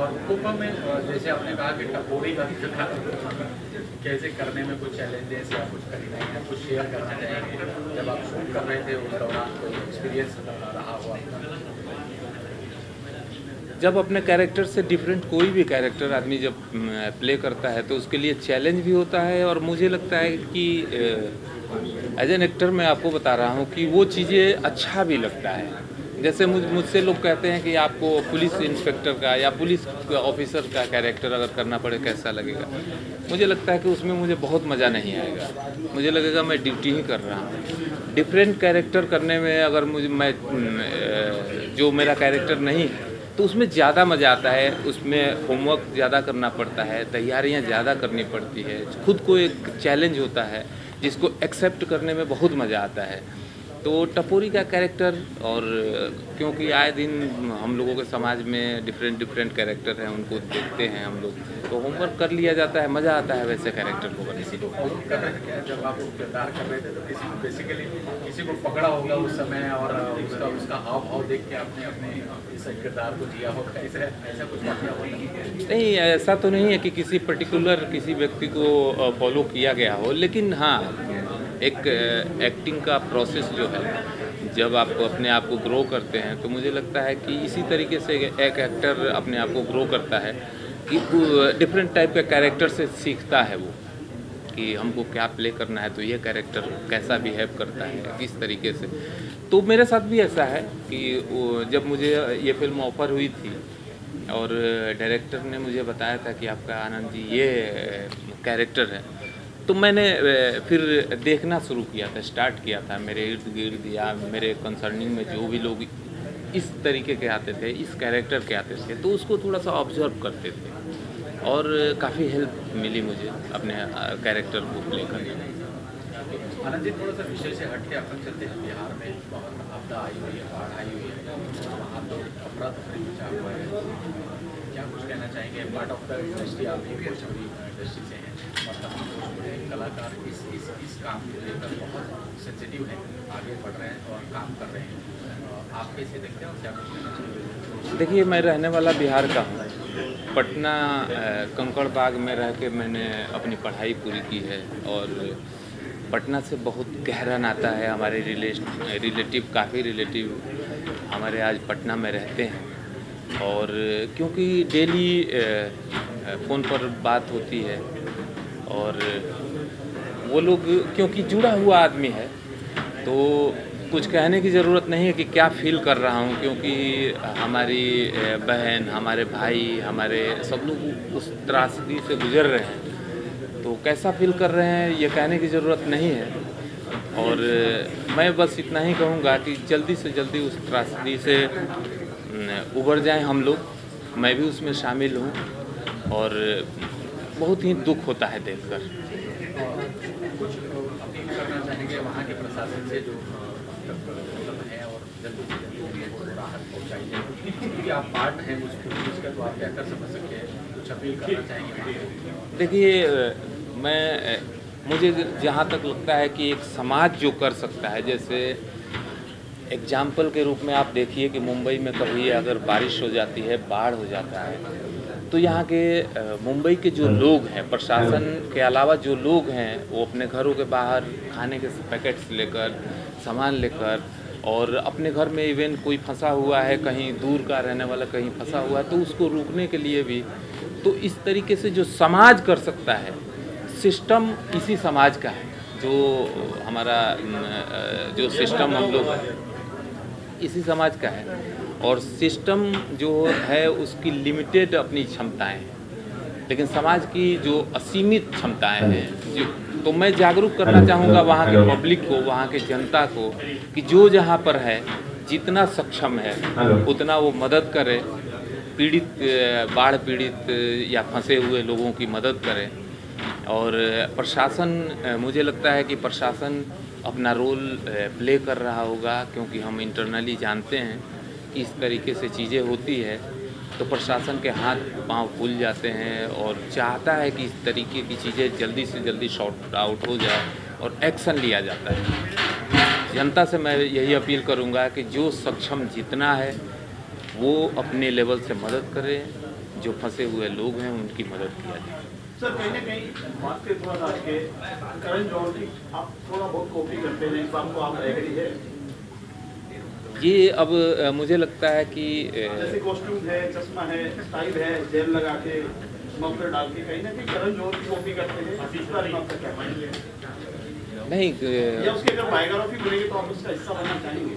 और कुंभ में जैसे आपने कहा कि टपोरी का किरदार कैसे करने में कुछ चैलेंजेस या कुछ कठिनाई या कुछ शेयर करना चाहेंगे जब आप शूट कर रहे थे उस दौरान कोई एक्सपीरियंस रहा हो आपका? जब अपने कैरेक्टर से डिफरेंट कोई भी कैरेक्टर आदमी जब प्ले करता है तो उसके लिए चैलेंज भी होता है और मुझे लगता है कि एज एन एक्टर मैं आपको बता रहा हूँ कि वो चीज़ें अच्छा भी लगता है। जैसे मुझसे लोग कहते हैं कि आपको पुलिस इंस्पेक्टर का या पुलिस ऑफिसर का कैरेक्टर अगर करना पड़े कैसा लगेगा, मुझे लगता है कि उसमें मुझे बहुत मज़ा नहीं आएगा, मुझे लगेगा मैं ड्यूटी ही कर रहा हूँ। डिफरेंट कैरेक्टर करने में अगर मैं जो मेरा कैरेक्टर नहीं है तो उसमें ज़्यादा मज़ा आता है, उसमें होमवर्क ज़्यादा करना पड़ता है, तैयारियां ज़्यादा करनी पड़ती है, खुद को एक चैलेंज होता है जिसको एक्सेप्ट करने में बहुत मज़ा आता है। तो टपोरी का कैरेक्टर और क्योंकि आए दिन हम लोगों के समाज में डिफरेंट कैरेक्टर हैं, उनको देखते हैं हम लोग, तो होमवर्क कर लिया जाता है, मज़ा आता है वैसे कैरेक्टर को करने से। जब आप किरदार कर रहे थे तो किसी को पकड़ा होगा उस समय और उसका हाव भाव देख के आपने अपने इस किरदार को जिया होगा, ऐसा कुछ वाकया होगा? नहीं, ऐसा तो नहीं है कि किसी पर्टिकुलर किसी व्यक्ति को फॉलो किया गया हो, लेकिन हाँ एक एक्टिंग का प्रोसेस जो है, जब आप अपने आप को ग्रो करते हैं तो मुझे लगता है कि इसी तरीके से एक एक्टर अपने आप को ग्रो करता है कि डिफरेंट टाइप के कैरेक्टर से सीखता है वो कि हमको क्या प्ले करना है, तो ये कैरेक्टर कैसा बिहेव करता है, किस तरीके से। तो मेरे साथ भी ऐसा है कि जब मुझे ये फिल्म ऑफर हुई थी और डायरेक्टर ने मुझे बताया था कि आपका आनंद जी ये कैरेक्टर है, तो मैंने फिर देखना शुरू किया था, स्टार्ट किया था। मेरे इर्द गिर्द या मेरे कंसर्निंग में जो भी लोग इस तरीके के आते थे, इस कैरेक्टर के आते थे, तो उसको थोड़ा सा ऑब्जर्व करते थे और काफ़ी हेल्प मिली मुझे अपने कैरेक्टर को प्ले करने में। आनंद जी, थोड़ा सा विषय से हट के अपन चलते हैं। बिहार में बहुत आपदा आई हुई है, बाढ़ आई हुई है, वहाँ तो अफरा तफरी मचा हुआ है, क्या कुछ कहना चाहेंगे? पार्ट ऑफ द इंडस्ट्री, आप भी भोजपुरी इंडस्ट्री से हैं, मतलब कलाकार इस काम को लेकर बहुत सेंसिटिव हैं, आगे बढ़ रहे हैं और काम कर रहे हैं, आप कैसे देखते हैं और क्या कुछ कहना चाहिए? देखिए, मैं रहने वाला बिहार का हूँ। पटना कंकड़ बाग में रह के मैंने अपनी पढ़ाई पूरी की है और पटना से बहुत गहरा नाता है। हमारे काफ़ी रिलेटिव हमारे आज पटना में रहते हैं और क्योंकि डेली फ़ोन पर बात होती है और वो लोग क्योंकि जुड़ा हुआ आदमी है तो कुछ कहने की ज़रूरत नहीं है कि क्या फ़ील कर रहा हूँ, क्योंकि हमारी बहन, हमारे भाई, हमारे सब लोग उस त्रासदी से गुजर रहे हैं, तो कैसा फील कर रहे हैं ये कहने की ज़रूरत नहीं है। और मैं बस इतना ही कहूँगा कि जल्दी से जल्दी उस त्रासदी से उबर जाएं हम लोग, मैं भी उसमें शामिल हूँ और बहुत ही दुख होता है देखकर। कुछ अपील करना चाहेंगे वहाँ के प्रशासन से जो है और जल्दी से जल्दी उनको राहत पहुँचाई जाए, क्योंकि आप पार्ट हैं उस चीज़ का, तो आप बेहतर समझ सकते हैं, कुछ अपील करना चाहेंगे? देखिए, मुझे जहाँ तक लगता है कि एक समाज जो कर सकता है, जैसे एग्जाम्पल के रूप में आप देखिए कि मुंबई में कभी अगर बारिश हो जाती है, बाढ़ हो जाता है, तो यहाँ के मुंबई के जो लोग हैं, प्रशासन के अलावा जो लोग हैं, वो अपने घरों के बाहर खाने के पैकेट्स लेकर, सामान लेकर, और अपने घर में इवन कोई फंसा हुआ है, कहीं दूर का रहने वाला कहीं फंसा हुआ है, तो उसको रोकने के लिए भी, तो इस तरीके से जो समाज कर सकता है, सिस्टम इसी समाज का है, जो हमारा जो सिस्टम हम लोग इसी समाज का है, और सिस्टम जो है उसकी लिमिटेड अपनी क्षमताएं हैं, लेकिन समाज की जो असीमित क्षमताएं हैं, जो तो मैं जागरूक करना चाहूँगा वहाँ के पब्लिक को, वहाँ के जनता को, कि जो जहाँ पर है जितना सक्षम है उतना वो मदद करे, पीड़ित बाढ़ पीड़ित या फंसे हुए लोगों की मदद करे। और प्रशासन, मुझे लगता है कि प्रशासन अपना रोल प्ले कर रहा होगा, क्योंकि हम इंटरनली जानते हैं कि इस तरीके से चीज़ें होती है तो प्रशासन के हाथ पांव फूल जाते हैं और चाहता है कि इस तरीके की चीज़ें जल्दी से जल्दी शॉर्ट आउट हो जाए और एक्शन लिया जाता है। जनता से मैं यही अपील करूंगा कि जो सक्षम जितना है वो अपने लेवल से मदद करे, जो फंसे हुए लोग हैं उनकी मदद किया जाए। सर, कहीं ना कहीं बात के थोड़ा सा के करण जौहर की आप थोड़ा बहुत कॉपी करते हैं, इस बात को आप एग्री है? ये अब मुझे लगता है कि जैसे कॉस्ट्यूम है, चश्मा है, स्टाइल है, जेल लगा के मफलर डाल के, कहीं ना कहीं करण जौहर की कॉपी करते हैं। इस बारे में आपका क्या मानना है? नहीं, या उसकी अगर बायोग्राफी बनेगी तो आप उसका हिस्सा बनना चाहेंगे?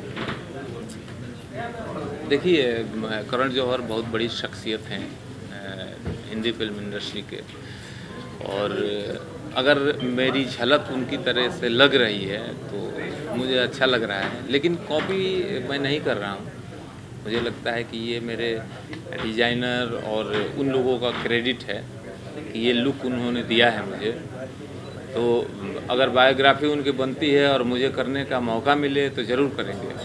देखिए, करण जौहर बहुत बड़ी शख्सियत हैं हिंदी फिल्म इंडस्ट्री के, और अगर मेरी झलक उनकी तरह से लग रही है तो मुझे अच्छा लग रहा है, लेकिन कॉपी मैं नहीं कर रहा हूँ। मुझे लगता है कि ये मेरे डिज़ाइनर और उन लोगों का क्रेडिट है कि ये लुक उन्होंने दिया है मुझे। तो अगर बायोग्राफी उनकी बनती है और मुझे करने का मौका मिले तो ज़रूर करेंगे।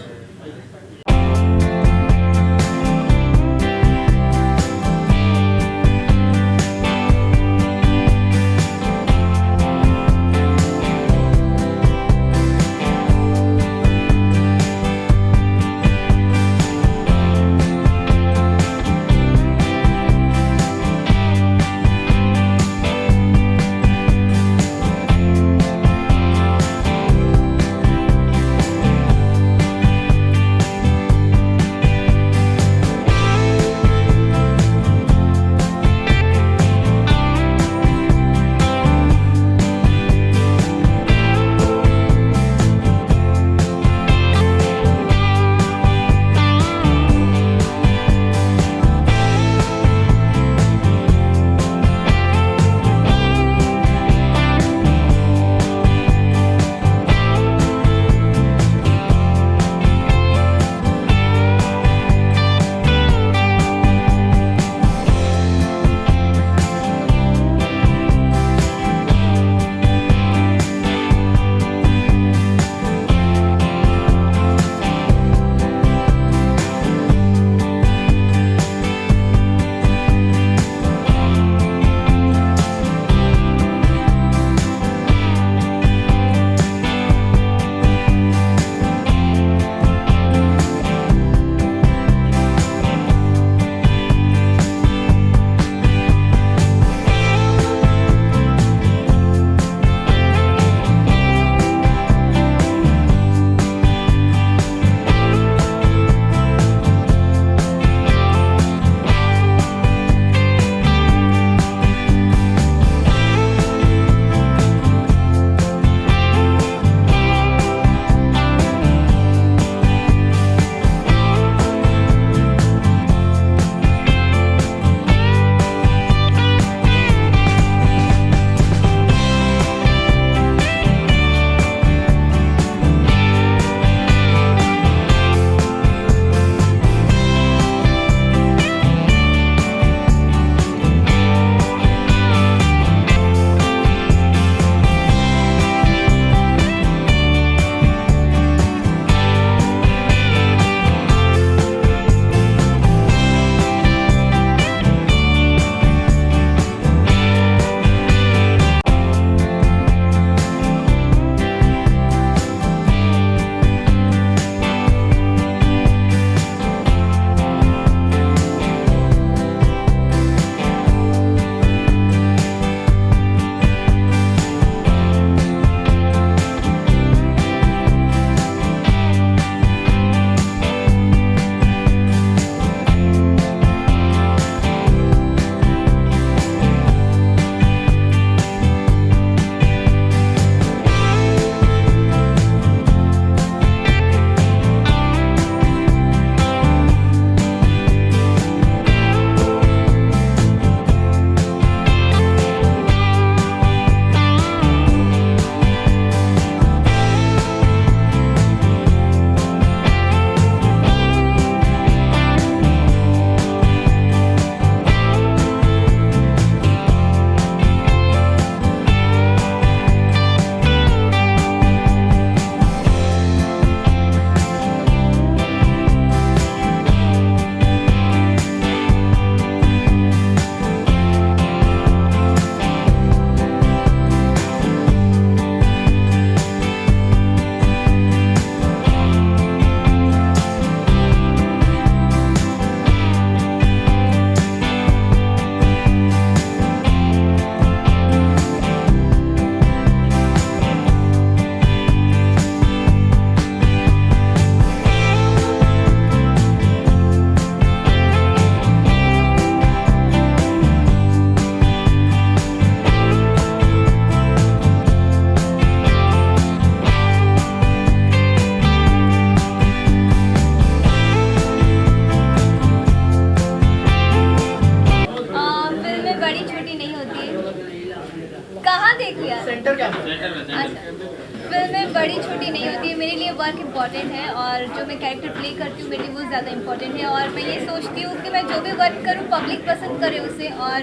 नहीं होती है, मेरे लिए वर्क इम्पॉर्टेंट है और जो मैं कैरेक्टर प्ले करती हूँ मेरे लिए वो ज़्यादा इम्पॉर्टेंट है। और मैं ये सोचती हूँ कि मैं जो भी वर्क करूँ पब्लिक पसंद करे उसे और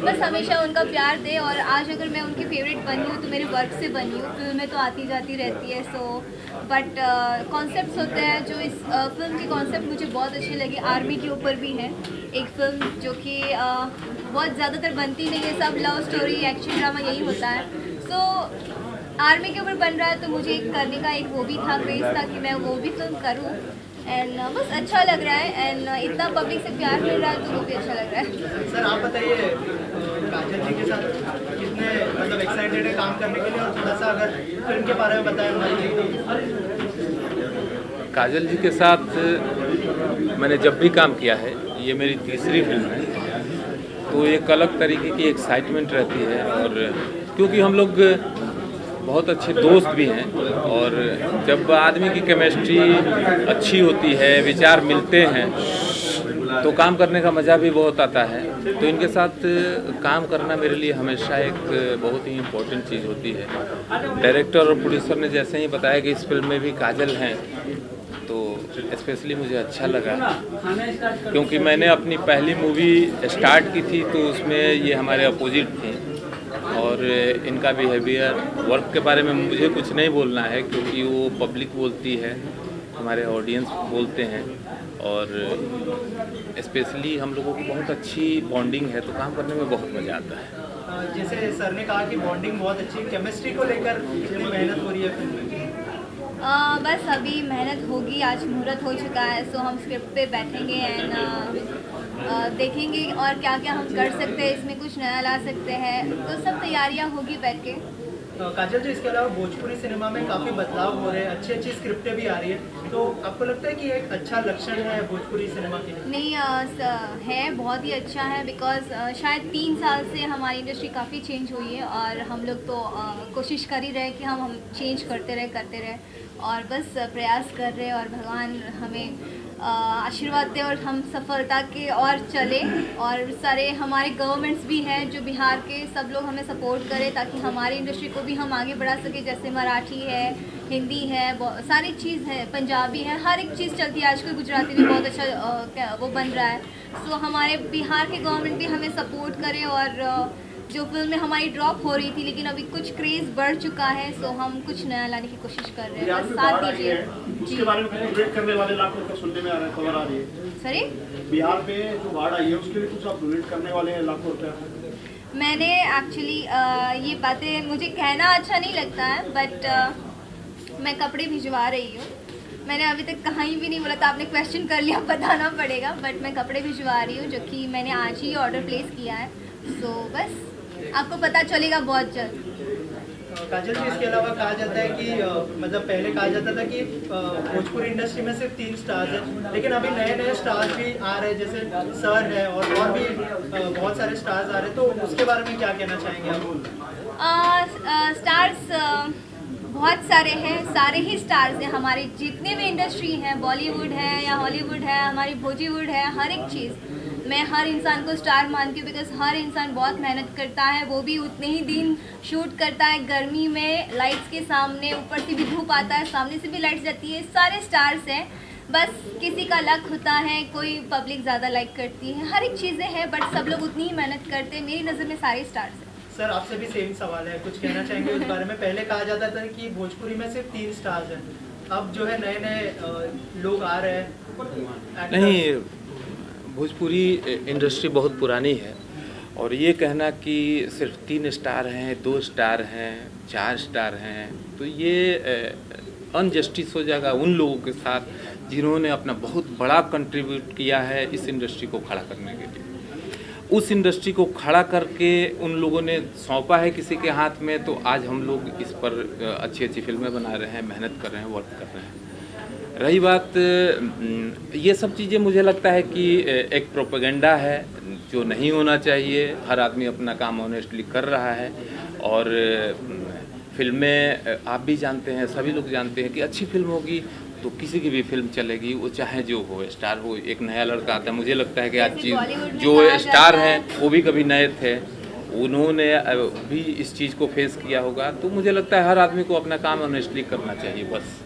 बस हमेशा उनका प्यार दे। और आज अगर मैं उनकी फेवरेट बनी हूँ तो मेरे वर्क से बनी हूँ। फिल्में तो आती जाती रहती है बट कॉन्सेप्ट्स होते हैं जो इस फिल्म के कॉन्सेप्ट मुझे बहुत अच्छे लगे। आर्मी के ऊपर भी है एक फिल्म जो कि बहुत ज़्यादातर बनती नहीं है, सब लव स्टोरी एक्शन ड्रामा यही होता है। आर्मी के ऊपर बन रहा है तो मुझे करने का एक वो भी था, क्रेज था कि मैं वो भी फिल्म करूँ। एंड बस अच्छा लग रहा है एंड इतना पब्लिक से प्यार मिल रहा है तो वो भी अच्छा लग रहा है। सर आप बताइए काजल जी के साथ कितने मतलब एक्साइटेड है काम करने के लिए, और थोड़ा सा अगर फिल्म के बारे में बताएं हमारे। काजल जी के साथ मैंने जब भी काम किया है, ये मेरी तीसरी फिल्म है, तो एक अलग तरीके की एक्साइटमेंट रहती है। और क्योंकि हम लोग बहुत अच्छे दोस्त भी हैं और जब आदमी की केमिस्ट्री अच्छी होती है, विचार मिलते हैं, तो काम करने का मज़ा भी बहुत आता है। तो इनके साथ काम करना मेरे लिए हमेशा एक बहुत ही इम्पोर्टेंट चीज़ होती है। डायरेक्टर और प्रोड्यूसर ने जैसे ही बताया कि इस फिल्म में भी काजल हैं, तो स्पेशली मुझे अच्छा लगा क्योंकि मैंने अपनी पहली मूवी स्टार्ट की थी तो उसमें ये हमारे अपोजिट थी। और इनका बिहेवियर, वर्क के बारे में मुझे कुछ नहीं बोलना है क्योंकि वो पब्लिक बोलती है, हमारे ऑडियंस बोलते हैं और स्पेशली हम लोगों की बहुत अच्छी बॉन्डिंग है, तो काम करने में बहुत मज़ा आता है। जैसे सर ने कहा कि बॉन्डिंग बहुत अच्छी है, केमिस्ट्री को लेकर कितनी मेहनत हो रही है फिल्म में? बस अभी मेहनत होगी, आज मुहूर्त हो चुका है, सो हम स्क्रिप्ट पे बैठेंगे एंड देखेंगे और क्या क्या हम कर सकते हैं, इसमें कुछ नया ला सकते हैं, तो सब तैयारियां होगी बैठ के। काजल जी, इसके अलावा भोजपुरी सिनेमा में काफ़ी बदलाव हो रहे हैं, अच्छी अच्छी स्क्रिप्टें भी आ रही है, तो आपको लगता है कि एक अच्छा लक्षण है भोजपुरी सिनेमा के लिए? नहीं है, बहुत ही अच्छा है बिकॉज शायद 3 साल से हमारी इंडस्ट्री काफ़ी चेंज हुई है और हम लोग तो कोशिश कर ही रहे कि हम चेंज करते रहे और बस प्रयास कर रहे और भगवान हमें आशीर्वाद दे और हम सफलता के और चले। और सारे हमारे गवर्नमेंट्स भी हैं जो बिहार के, सब लोग हमें सपोर्ट करें ताकि हमारी इंडस्ट्री को भी हम आगे बढ़ा सके। जैसे मराठी है, हिंदी है, सारी चीज़ है, पंजाबी है, हर एक चीज़ चलती है। आजकल गुजराती भी बहुत अच्छा वो बन रहा है। सो हमारे बिहार के गवर्नमेंट भी हमें सपोर्ट करे और जो फिल्म में हमारी ड्रॉप हो रही थी लेकिन अभी कुछ क्रेज़ बढ़ चुका है, सो हम कुछ नया लाने की कोशिश कर रहे हैं। बस साथ दीजिए। उसके बारे में कुछ डोनेट करने वाले लाखों रुपए सुनने में आ रहा है, खबर आ रही है। सॉरी, बिहार में जो बाढ़ आई है उसके लिए कुछ आप डोनेट करने वाले हैं लाखों रुपए? मैंने एक्चुअली ये बातें मुझे कहना अच्छा नहीं लगता है बट मैं कपड़े भिजवा रही हूँ। मैंने अभी तक कहीं भी नहीं बोला था, आपने क्वेश्चन कर लिया, बताना पड़ेगा। बट मैं कपड़े भिजवा रही हूँ जो कि मैंने आज ही ऑर्डर प्लेस किया है। सो बस आपको पता चलेगा बहुत जल्द। काजल जी, इसके अलावा कहा जाता है कि मतलब पहले कहा जाता था कि भोजपुरी इंडस्ट्री में सिर्फ 3 स्टार्स हैं, लेकिन अभी नए नए स्टार्स भी आ रहे हैं, जैसे सर है और भी बहुत सारे स्टार्स आ रहे हैं, तो उसके बारे में क्या कहना चाहेंगे आप? स्टार्स बहुत सारे हैं, सारे ही स्टार्स हैं। हमारे जितने भी इंडस्ट्री हैं, बॉलीवुड है या हॉलीवुड है, हमारी भोजीवुड है, हर एक चीज़ मैं हर इंसान को स्टार मानती हूँ बिकॉज हर इंसान बहुत मेहनत करता है, वो भी उतने ही दिन शूट करता है गर्मी में लाइट्स के सामने, ऊपर से भी धूप आता है, सामने से भी लाइट्स जाती है। सारे स्टार्स हैं, बस किसी का लक होता है, कोई पब्लिक ज़्यादा लाइक करती है, हर एक चीज़ें हैं बट सब लोग उतनी ही मेहनत करते हैं। मेरी नज़र में सारे स्टार्स हैं। सर आपसे भी सेम सवाल है, कुछ कहना चाहेंगे उस बारे में? पहले कहा जाता था कि भोजपुरी में सिर्फ 3 स्टार्स हैं, अब जो है नए नए लोग आ रहे हैं। नहीं, भोजपुरी इंडस्ट्री बहुत पुरानी है और ये कहना कि सिर्फ 3 स्टार हैं, 2 स्टार हैं, 4 स्टार हैं, तो ये अनजस्टिस हो जाएगा उन लोगों के साथ जिन्होंने अपना बहुत बड़ा कंट्रीब्यूट किया है इस इंडस्ट्री को खड़ा करने के लिए। उस इंडस्ट्री को खड़ा करके उन लोगों ने सौंपा है किसी के हाथ में, तो आज हम लोग इस पर अच्छी अच्छी फिल्में बना रहे हैं, मेहनत कर रहे हैं, वर्क कर रहे हैं। रही बात ये सब चीज़ें, मुझे लगता है कि एक प्रोपेगेंडा है जो नहीं होना चाहिए। हर आदमी अपना काम ऑनेस्टली कर रहा है और फिल्में आप भी जानते हैं, सभी लोग जानते हैं कि अच्छी फिल्म होगी तो किसी की भी फिल्म चलेगी, वो चाहे जो हो, स्टार हो। एक नया लड़का आता है, मुझे लगता है कि आज जो स्टार हैं वो भी कभी नए थे, उन्होंने भी इस चीज़ को फेस किया होगा। तो मुझे लगता है हर आदमी को अपना काम ऑनेस्टली करना चाहिए बस।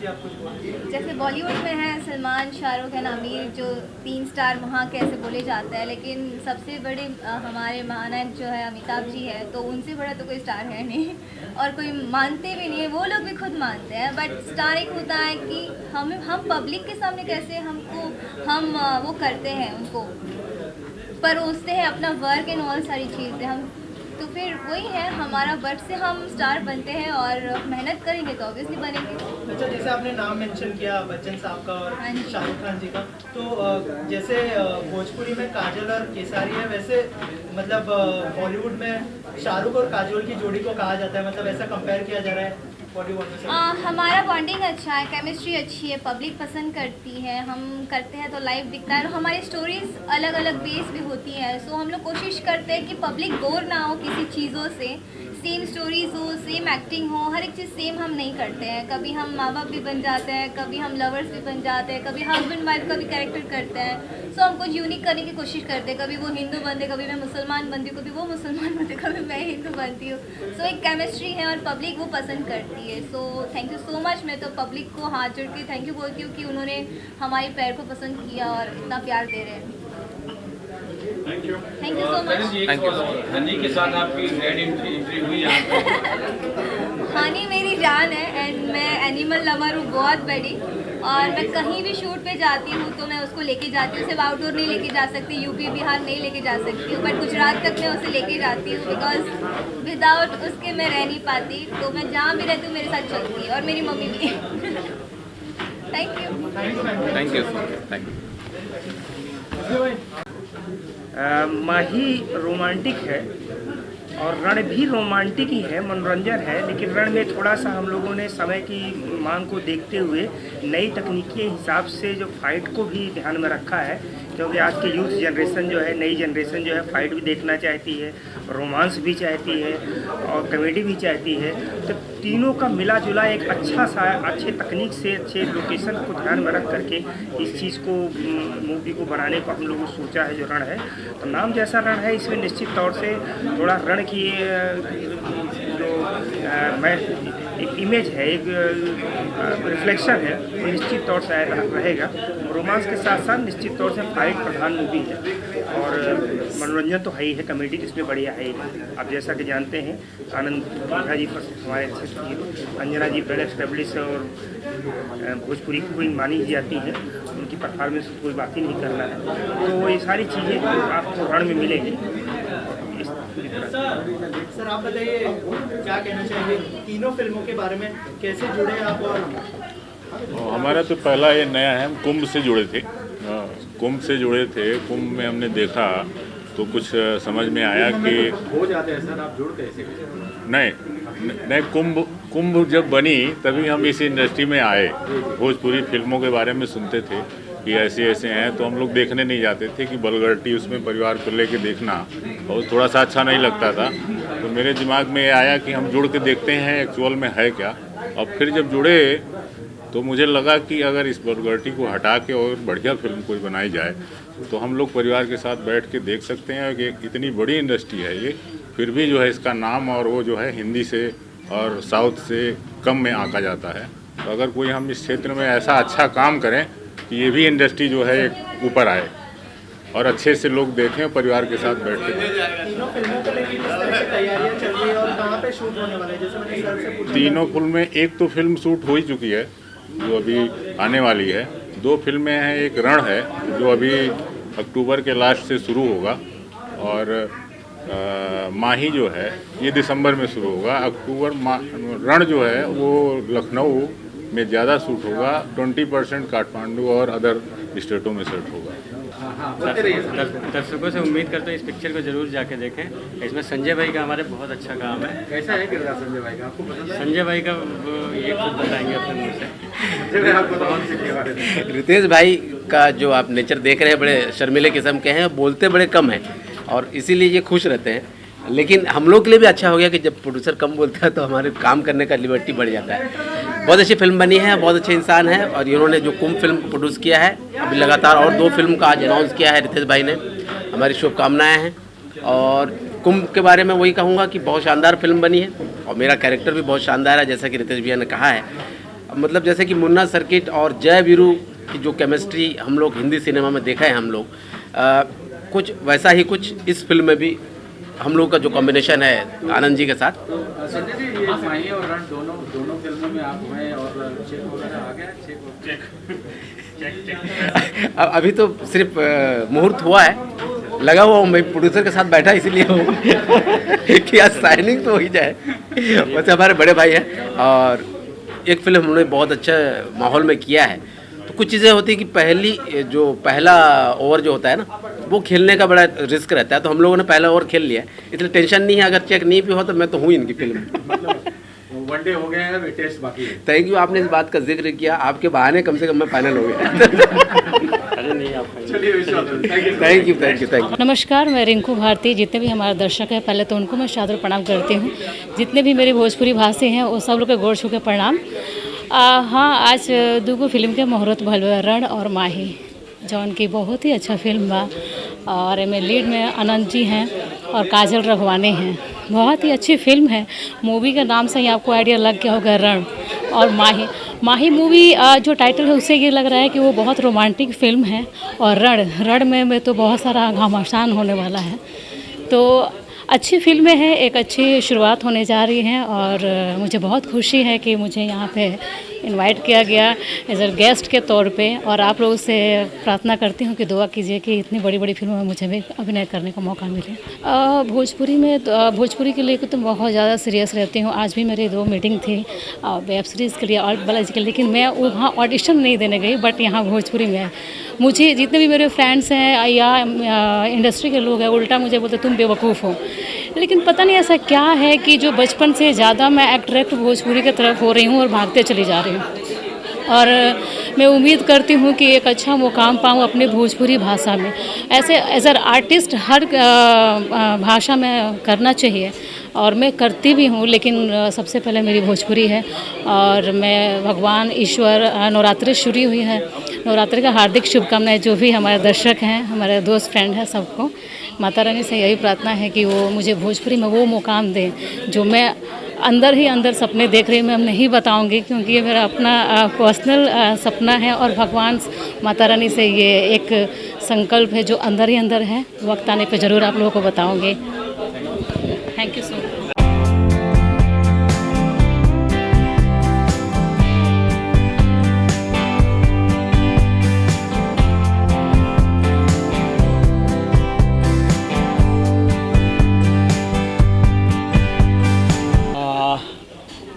जैसे बॉलीवुड में है सलमान, शाहरुख एंड आमिर, जो 3 स्टार वहाँ कैसे बोले जाते हैं, लेकिन सबसे बड़े हमारे महानायक जो है अमिताभ जी है, तो उनसे बड़ा तो कोई स्टार है नहीं और कोई मानते भी नहीं है, वो लोग भी खुद मानते हैं। बट स्टार एक होता है कि हम पब्लिक के सामने कैसे हम वो करते हैं, उनको परोसते हैं अपना वर्क एंड ऑल सारी चीज़ें हम, तो फिर वही है हमारा वर्क से हम स्टार बनते हैं और मेहनत करेंगे तो ऑब्वियसली बनेंगे। अच्छा, जैसे आपने नाम मेंशन किया बच्चन साहब का और शाहरुख खान जी का, तो जैसे भोजपुरी में काजल और केसारी है, वैसे मतलब बॉलीवुड में शाहरुख और काजोल की जोड़ी को कहा जाता है, मतलब ऐसा कंपेयर किया जा रहा है बॉलीवुड में। हमारा बॉन्डिंग अच्छा है, केमिस्ट्री अच्छी है, पब्लिक पसंद करती है, हम करते हैं तो लाइव दिखता है और हमारी स्टोरीज अलग अलग बेस भी होती है। सो हम लोग कोशिश करते हैं कि पब्लिक बोर ना हो किसी चीज़ों से, सेम स्टोरीज हो, सेम एक्टिंग हो, हर एक चीज़ सेम हम नहीं करते हैं। कभी हम माँ बाप भी बन जाते हैं, कभी हम लवर्स भी बन जाते हैं, कभी हस्बैंड वाइफ का भी कैरेक्टर करते हैं। सो हम कुछ यूनिक करने की कोशिश करते हैं, कभी वो हिंदू बनते, कभी मैं मुसलमान बनती हूँ, कभी वो मुसलमान बनते, कभी मैं हिंदू बनती हूँ। सो एक केमिस्ट्री है और पब्लिक वो पसंद करती है। So thank you so much. मैं तो पब्लिक को हाथ जोड़ के थैंक यू बोलती हूँ कि उन्होंने हमारे पैर को पसंद किया और इतना प्यार दे रहे हैं। Thank you so much. Honey के साथ आपकी एंट्री हुई यहाँ पे। हनी मेरी जान है एंड मैं एनिमल लवर हूँ बहुत बड़ी, और मैं कहीं भी शूट पे जाती हूँ तो मैं उसको लेके जाती हूँ। सिर्फ आउटडोर नहीं लेके जा सकती, यूपी बिहार नहीं लेके जा सकती हूँ, बट गुजरात तक मैं उसे लेके जाती हूँ बिकॉज विदाउट उसके मैं रह नहीं पाती। तो मैं जहाँ भी रहती हूँ मेरे साथ चलती है और मेरी मम्मी भी। Thank you. Thank you. Mahi romantic है और रण भी रोमांटिक ही है, मनोरंजन है, लेकिन रण में थोड़ा सा हम लोगों ने समय की मांग को देखते हुए नई तकनीकी के हिसाब से जो फाइट को भी ध्यान में रखा है, क्योंकि आज की यूथ जनरेशन जो है, नई जनरेशन जो है फाइट भी देखना चाहती है, रोमांस भी चाहती है और कॉमेडी भी चाहती है। तो तीनों का मिला जुला एक अच्छा सा अच्छे तकनीक से अच्छे लोकेशन को ध्यान में रख करके इस चीज़ को मूवी को बनाने को हम लोगों ने सोचा है जो रण है। तो नाम जैसा रण है, इसमें निश्चित तौर से थोड़ा रण की जो मैं एक इमेज है, एक रिफ्लेक्शन है, वो निश्चित तौर से रहेगा। रोमांस के साथ साथ निश्चित तौर से फाइट प्रधान मूवी है और मनोरंजन तो है ही है, कॉमेडी इसमें बढ़िया है ही। आप जैसा कि जानते हैं आनंद मिश्रा जी हमारे अच्छे अंजना जी वेल एस्टेब्लिश और भोजपुरी क्वीन मानी जाती हैं, उनकी परफॉर्मेंस कोई बात ही नहीं करना है। तो ये सारी चीज़ें आपको रण में मिलेगी। सर आप बताइए क्या कहना चाहिए तीनों फिल्मों के बारे में, कैसे जुड़े आप? और हमारा तो पहला ये नया है, हम कुंभ से जुड़े थे। कुंभ में हमने देखा तो कुछ समझ में आया कि हो जाते हैं सर, आप जुड़ कैसे? नहीं, कुंभ जब बनी तभी हम इस इंडस्ट्री में आए। भोजपुरी फिल्मों के बारे में सुनते थे कि ऐसे ऐसे हैं, तो हम लोग देखने नहीं जाते थे कि बलगर्टी उसमें परिवार को लेके देखना और थोड़ा सा अच्छा नहीं लगता था। तो मेरे दिमाग में ये आया कि हम जुड़ के देखते हैं एक्चुअल में है क्या। और फिर जब जुड़े तो मुझे लगा कि अगर इस बलगर्टी को हटा के और बढ़िया फिल्म कोई बनाई जाए तो हम लोग परिवार के साथ बैठ के देख सकते हैं कि इतनी बड़ी इंडस्ट्री है ये, फिर भी जो है इसका नाम और वो जो है हिंदी से और साउथ से कम में आंका जाता है। तो अगर कोई हम इस क्षेत्र में ऐसा अच्छा काम करें कि ये भी इंडस्ट्री जो है एक ऊपर आए और अच्छे से लोग देखें परिवार के साथ बैठ के। तीनों फिल्मों को लेकर किस तरह की तैयारियां चल रही है और कहाँ पे शूट होने वाला है? जैसे मैंने सर से पूछा, तीनों फिल्में, एक तो फिल्म शूट हो ही चुकी है जो अभी आने वाली है, 2 फिल्में हैं, एक रण है जो अभी अक्टूबर के लास्ट से शुरू होगा और माही जो है ये दिसंबर में शुरू होगा। रण जो है वो लखनऊ में ज़्यादा शूट होगा, 20% काठमांडू और अदर स्टेटों में शूट होगा। दर्शकों से उम्मीद करते हैं इस पिक्चर को जरूर जाके देखें। इसमें संजय भाई का हमारे बहुत अच्छा काम है। कैसा है किरदार संजय भाई का, आपको पसंद है? संजय भाई का ये खुद बताएंगे अपने मुँह से। रितेश भाई का जो आप नेचर देख रहे हैं, बड़े शर्मीले किस्म के हैं, बोलते बड़े कम हैं और इसीलिए ये खुश रहते हैं। लेकिन हम लोग के लिए भी अच्छा हो गया कि जब प्रोड्यूसर कम बोलता है तो हमारे काम करने का लिबर्टी बढ़ जाता है। बहुत अच्छी फिल्म बनी है, बहुत अच्छे इंसान है और इन्होंने जो कुंभ फिल्म को प्रोड्यूस किया है, अभी लगातार और 2 फिल्म का आज अनाउंस किया है रितेश भाई ने। हमारी शुभकामनाएं हैं और कुंभ के बारे में वही कहूँगा कि बहुत शानदार फिल्म बनी है और मेरा कैरेक्टर भी बहुत शानदार है, जैसा कि रितेश भैया ने कहा है। मतलब जैसे कि मुन्ना सर्किट और जय वीरू की जो केमिस्ट्री हम लोग हिंदी सिनेमा में देखा है हम लोग, कुछ वैसा ही कुछ इस फिल्म में भी हम लोग का जो कॉम्बिनेशन है आनंद जी के साथ। संजय जी, ये माही और रण दोनों फिल्मों में आप हुए और चेक वगैरह आ गया? चेक अभी तो सिर्फ मुहूर्त हुआ है, लगा हुआ हूँ, मैं प्रोड्यूसर के साथ बैठा इसीलिए हूँ कि आज साइनिंग तो हो ही जाए। वैसे हमारे बड़े भाई हैं और एक फिल्म हमने बहुत अच्छा माहौल में किया है। तो कुछ चीज़ें होती हैं कि पहला ओवर जो होता है ना, वो खेलने का बड़ा रिस्क रहता है, तो हम लोगों ने पहला ओवर खेल लिया है, इसलिए टेंशन नहीं है। अगर चेक नहीं भी हो तो मैं तो हूँ इनकी फिल्म। वनडे हो गए हैं, टेस्ट बाकी है। थैंक यू, आपने इस बात का जिक्र किया, आपके बहाने कम से कम मैं फाइनल हो गया। Thank you. नमस्कार, मैं रिंकू भारती। जितने भी हमारे दर्शक हैं, पहले तो उनको मैं सादर प्रणाम करती हूँ। जितने भी मेरे भोजपुरी भाषी हैं वो सब लोग के गोड़ छू के प्रणाम। हाँ, आज दूगो फिल्म के मुहूर्त भइल बा, रण और माही, जौन की बहुत ही अच्छा फिल्म बा और एमे लीड में आनंद जी हैं और काजल रघवानी हैं। बहुत ही अच्छी फिल्म है। मूवी के नाम से ही आपको आइडिया लग गया होगा, रण और माही मूवी जो टाइटल है उससे ये लग रहा है कि वो बहुत रोमांटिक फिल्म है। और रण में तो बहुत सारा घमासान होने वाला है। तो अच्छी फिल्में हैं, एक अच्छी शुरुआत होने जा रही है और मुझे बहुत खुशी है कि मुझे यहाँ पे इनवाइट किया गया एज अ गेस्ट के तौर पे। और आप लोगों से प्रार्थना करती हूँ कि दुआ कीजिए कि इतनी बड़ी बड़ी फिल्मों में मुझे भी अभिनय करने का मौका मिले। भोजपुरी के लिए तो बहुत ज़्यादा सीरियस रहती हूँ। आज भी मेरी 2 मीटिंग थी वेब सीरीज़ के लिए और बालाजी के लिए, लेकिन मैं वहाँ ऑडिशन नहीं देने गई, बट यहाँ भोजपुरी में मुझे जितने भी मेरे फ्रेंड्स हैं या इंडस्ट्री के लोग हैं, उल्टा मुझे बोलते तुम बेवकूफ़ हो। लेकिन पता नहीं ऐसा क्या है कि जो बचपन से ज़्यादा मैं अट्रैक्ट भोजपुरी की तरफ हो रही हूँ और भागते चली जा रही हूँ। और मैं उम्मीद करती हूँ कि एक अच्छा मुकाम पाऊँ अपनी भोजपुरी भाषा में। ऐसे एज एन आर्टिस्ट हर भाषा में करना चाहिए और मैं करती भी हूँ, लेकिन सबसे पहले मेरी भोजपुरी है। और मैं भगवान ईश्वर, नवरात्रि शुरू हुई है, नवरात्रि का हार्दिक शुभकामनाएं जो भी हमारे दर्शक हैं, हमारे दोस्त फ्रेंड हैं, सबको माता रानी से यही प्रार्थना है कि वो मुझे भोजपुरी में वो मुकाम दें जो मैं अंदर ही अंदर सपने देख रही हूँ। मैं नहीं बताऊंगी क्योंकि ये मेरा अपना पर्सनल सपना है और भगवान माता रानी से ये एक संकल्प है जो अंदर ही अंदर है। वक्त आने पे ज़रूर आप लोगों को बताऊंगी। Thank you so much.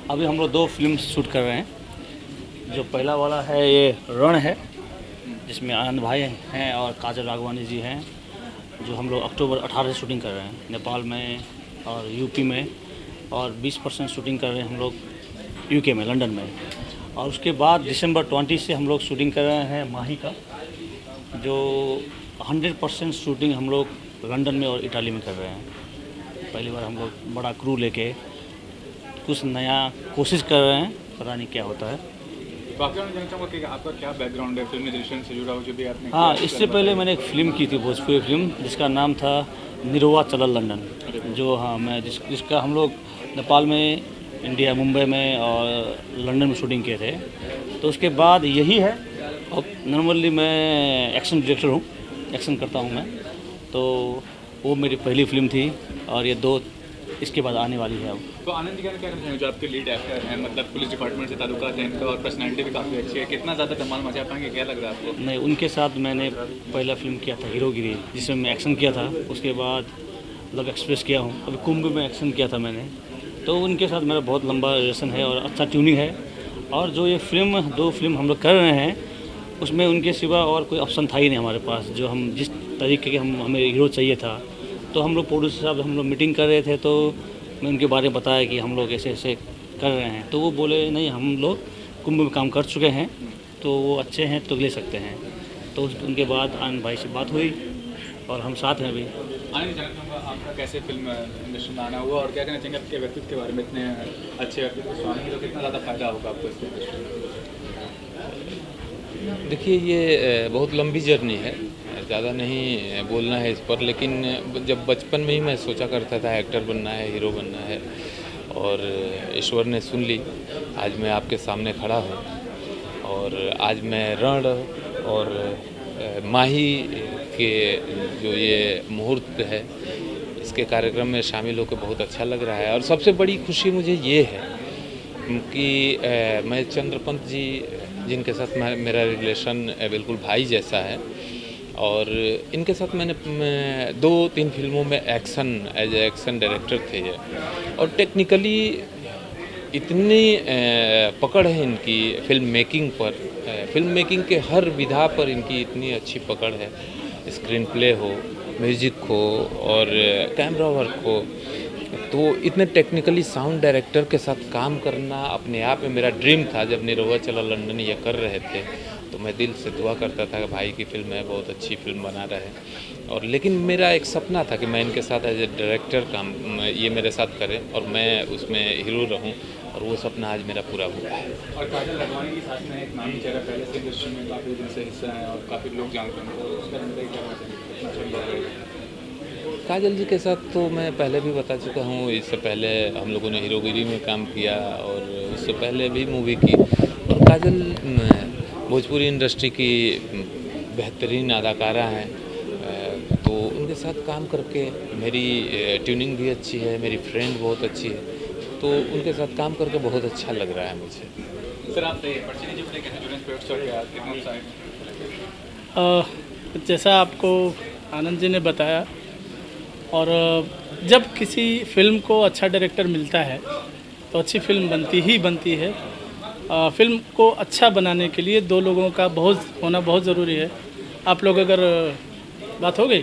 अभी हम लोग 2 फिल्म शूट कर रहे हैं। जो पहला वाला है ये रण है, जिसमें आनंद भाई हैं और काजल राघवानी जी हैं, जो हम लोग अक्टूबर 18 से शूटिंग कर रहे हैं नेपाल में और यूपी में, और 20% शूटिंग कर रहे हैं हम लोग यूके में, लंदन में। और उसके बाद दिसंबर 20 से हम लोग शूटिंग कर रहे हैं माही का, जो 100% शूटिंग हम लोग लंदन में और इटाली में कर रहे हैं। पहली बार हम लोग बड़ा क्रू लेके कुछ नया कोशिश कर रहे हैं, पता नहीं क्या होता है। बैकग्राउंड जानना चाहूँगा कि आपका क्या बैकग्राउंड है फिल्मी दृश्य से जुड़ा हुआ जो भी आपने? हाँ, इससे पहले मैंने एक फ़िल्म की थी, भोजपुरी फिल्म, जिसका नाम था निरहुआ चलल लंदन, जो हाँ मैं जिसका हम लोग नेपाल में, इंडिया, मुंबई में और लंदन में शूटिंग किए थे। तो उसके बाद यही है। और नॉर्मली मैं एक्शन डायरेक्टर हूँ, एक्शन करता हूँ मैं, तो वो मेरी पहली फिल्म थी और ये 2 इसके बाद आने वाली है अब। तो आनंद जी क्या कहना चाहेंगे, जो आपके लीड एक्टर हैं, मतलब पुलिस डिपार्टमेंट से ताल्लुकात हैं इनका और पर्सनैलिटी भी काफ़ी अच्छी है, कितना ज़्यादा धमाल मचा पाएंगे, क्या लग रहा है आपको? नहीं, उनके साथ मैंने पहला फिल्म किया था हीरोगिरी, जिसमें मैं एक्शन किया था। उसके बाद लव एक्सप्रेस किया हूँ, अभी कुंभ में एक्शन किया था मैंने। तो उनके साथ मेरा बहुत लंबा रिलेशन है और अच्छा ट्यूनिंग है। और जो ये 2 फिल्म हम लोग कर रहे हैं, उसमें उनके सिवा और कोई ऑप्शन था ही नहीं हमारे पास। जो हम जिस तरीके के हमें हीरो चाहिए था, तो हम लोग प्रोड्यूसर साहब हम लोग मीटिंग कर रहे थे, तो मैं उनके बारे में बताया कि हम लोग ऐसे ऐसे कर रहे हैं। तो वो बोले नहीं, हम लोग कुंभ में काम कर चुके हैं, तो वो अच्छे हैं तो ले सकते हैं। तो उनके बाद आनंद भाई से बात हुई और हम साथ हैं अभी। आनंद जानना चाहूँगा आपका कैसे फिल्म इंडस्ट्री में आना हुआ और क्या कहना चाहेंगे आपके व्यक्तित्व के बारे में? इतने अच्छे व्यक्तित्व स्वामी, तो कितना ज़्यादा फायदा होगा आपको इस इंडस्ट्री में? देखिए, ये बहुत लंबी जर्नी है। ज़्यादा नहीं बोलना है इस पर, लेकिन जब बचपन में ही मैं सोचा करता था एक्टर बनना है, हीरो बनना है, और ईश्वर ने सुन ली। आज मैं आपके सामने खड़ा हूँ और आज मैं रण और माही के जो ये मुहूर्त है इसके कार्यक्रम में शामिल होकर बहुत अच्छा लग रहा है। और सबसे बड़ी खुशी मुझे ये है कि मैं चंद्रपंत जी जिनके साथ मेरा रिलेशन बिल्कुल भाई जैसा है, और इनके साथ मैंने 2-3 फिल्मों में एज ए एक्शन डायरेक्टर थे ये, और टेक्निकली इतनी पकड़ है इनकी फिल्म मेकिंग पर, फिल्म मेकिंग के हर विधा पर इनकी इतनी अच्छी पकड़ है। स्क्रीन प्ले हो, म्यूजिक हो और कैमरा वर्क हो, तो इतने टेक्निकली साउंड डायरेक्टर के साथ काम करना अपने आप में मेरा ड्रीम था। जब निरहुआ चला लंदन ये कर रहे थे तो मैं दिल से दुआ करता था कि भाई की फिल्म है, बहुत अच्छी फिल्म बना रहे। और लेकिन मेरा एक सपना था कि मैं इनके साथ एज ए डायरेक्टर काम ये मेरे साथ करें और मैं उसमें हीरो रहूं, और वो सपना आज मेरा पूरा हुआ है। और काजल अडवाणी के साथ में एक नामी चेहरा पहले से इंडस्ट्री में काफ़ी दिन से हिस्सा है और काफ़ी लोग जानते हैं, तो उसका काजल जी के साथ तो मैं पहले भी बता चुका हूँ। इससे पहले हम लोगों ने हीरोगिरी में काम किया और उससे पहले भी मूवी की। और काजल भोजपुरी इंडस्ट्री की बेहतरीन अदाकारा हैं, तो उनके साथ काम करके मेरी ट्यूनिंग भी अच्छी है, मेरी फ्रेंड बहुत अच्छी है, तो उनके साथ काम करके बहुत अच्छा लग रहा है मुझे। सर आप पर्ची जी अपने कैसे जुड़े स्पोर्ट्स शॉट या कितना उत्साह? जैसा आपको आनंद जी ने बताया, और जब किसी फिल्म को अच्छा डायरेक्टर मिलता है तो अच्छी फिल्म बनती ही बनती है। फिल्म को अच्छा बनाने के लिए दो लोगों का होना बहुत ज़रूरी है। आप लोग अगर बात हो गई?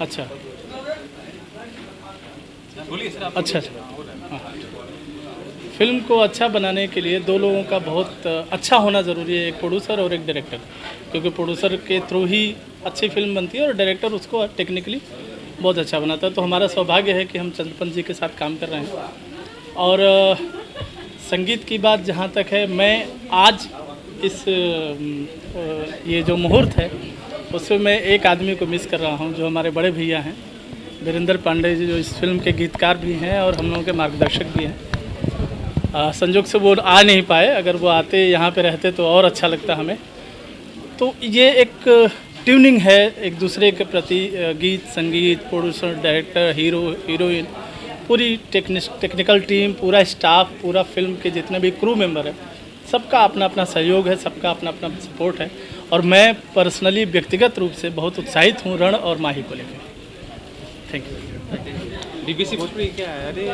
अच्छा अच्छा हाँ। फिल्म को अच्छा बनाने के लिए दो लोगों का बहुत अच्छा होना ज़रूरी है, एक प्रोड्यूसर और एक डायरेक्टर, क्योंकि प्रोड्यूसर के थ्रू ही अच्छी फिल्म बनती है और डायरेक्टर उसको टेक्निकली बहुत अच्छा बनाता है। तो हमारा सौभाग्य है कि हम चंद्रपंत जी के साथ काम कर रहे हैं। और संगीत की बात जहाँ तक है, मैं आज इस ये जो मुहूर्त है उसमें मैं एक आदमी को मिस कर रहा हूँ, जो हमारे बड़े भैया हैं वीरेंद्र पांडे जी, जो इस फिल्म के गीतकार भी हैं और हम लोगों के मार्गदर्शक भी हैं। संजोग से वो आ नहीं पाए, अगर वो आते यहाँ पे रहते तो और अच्छा लगता हमें। तो ये एक ट्यूनिंग है एक दूसरे के प्रति, गीत संगीत, प्रोड्यूसर, डायरेक्टर, हीरो हीरोइन, पूरी टेक्निकल टीम, पूरा स्टाफ, पूरा फिल्म के जितने भी क्रू मेंबर हैं, सबका अपना अपना सहयोग है, सबका अपना अपना सपोर्ट है। और मैं पर्सनली व्यक्तिगत रूप से बहुत उत्साहित हूँ रण और माही को लेकर। Thank you. डीबीसी भोजपुरी क्या है? अरे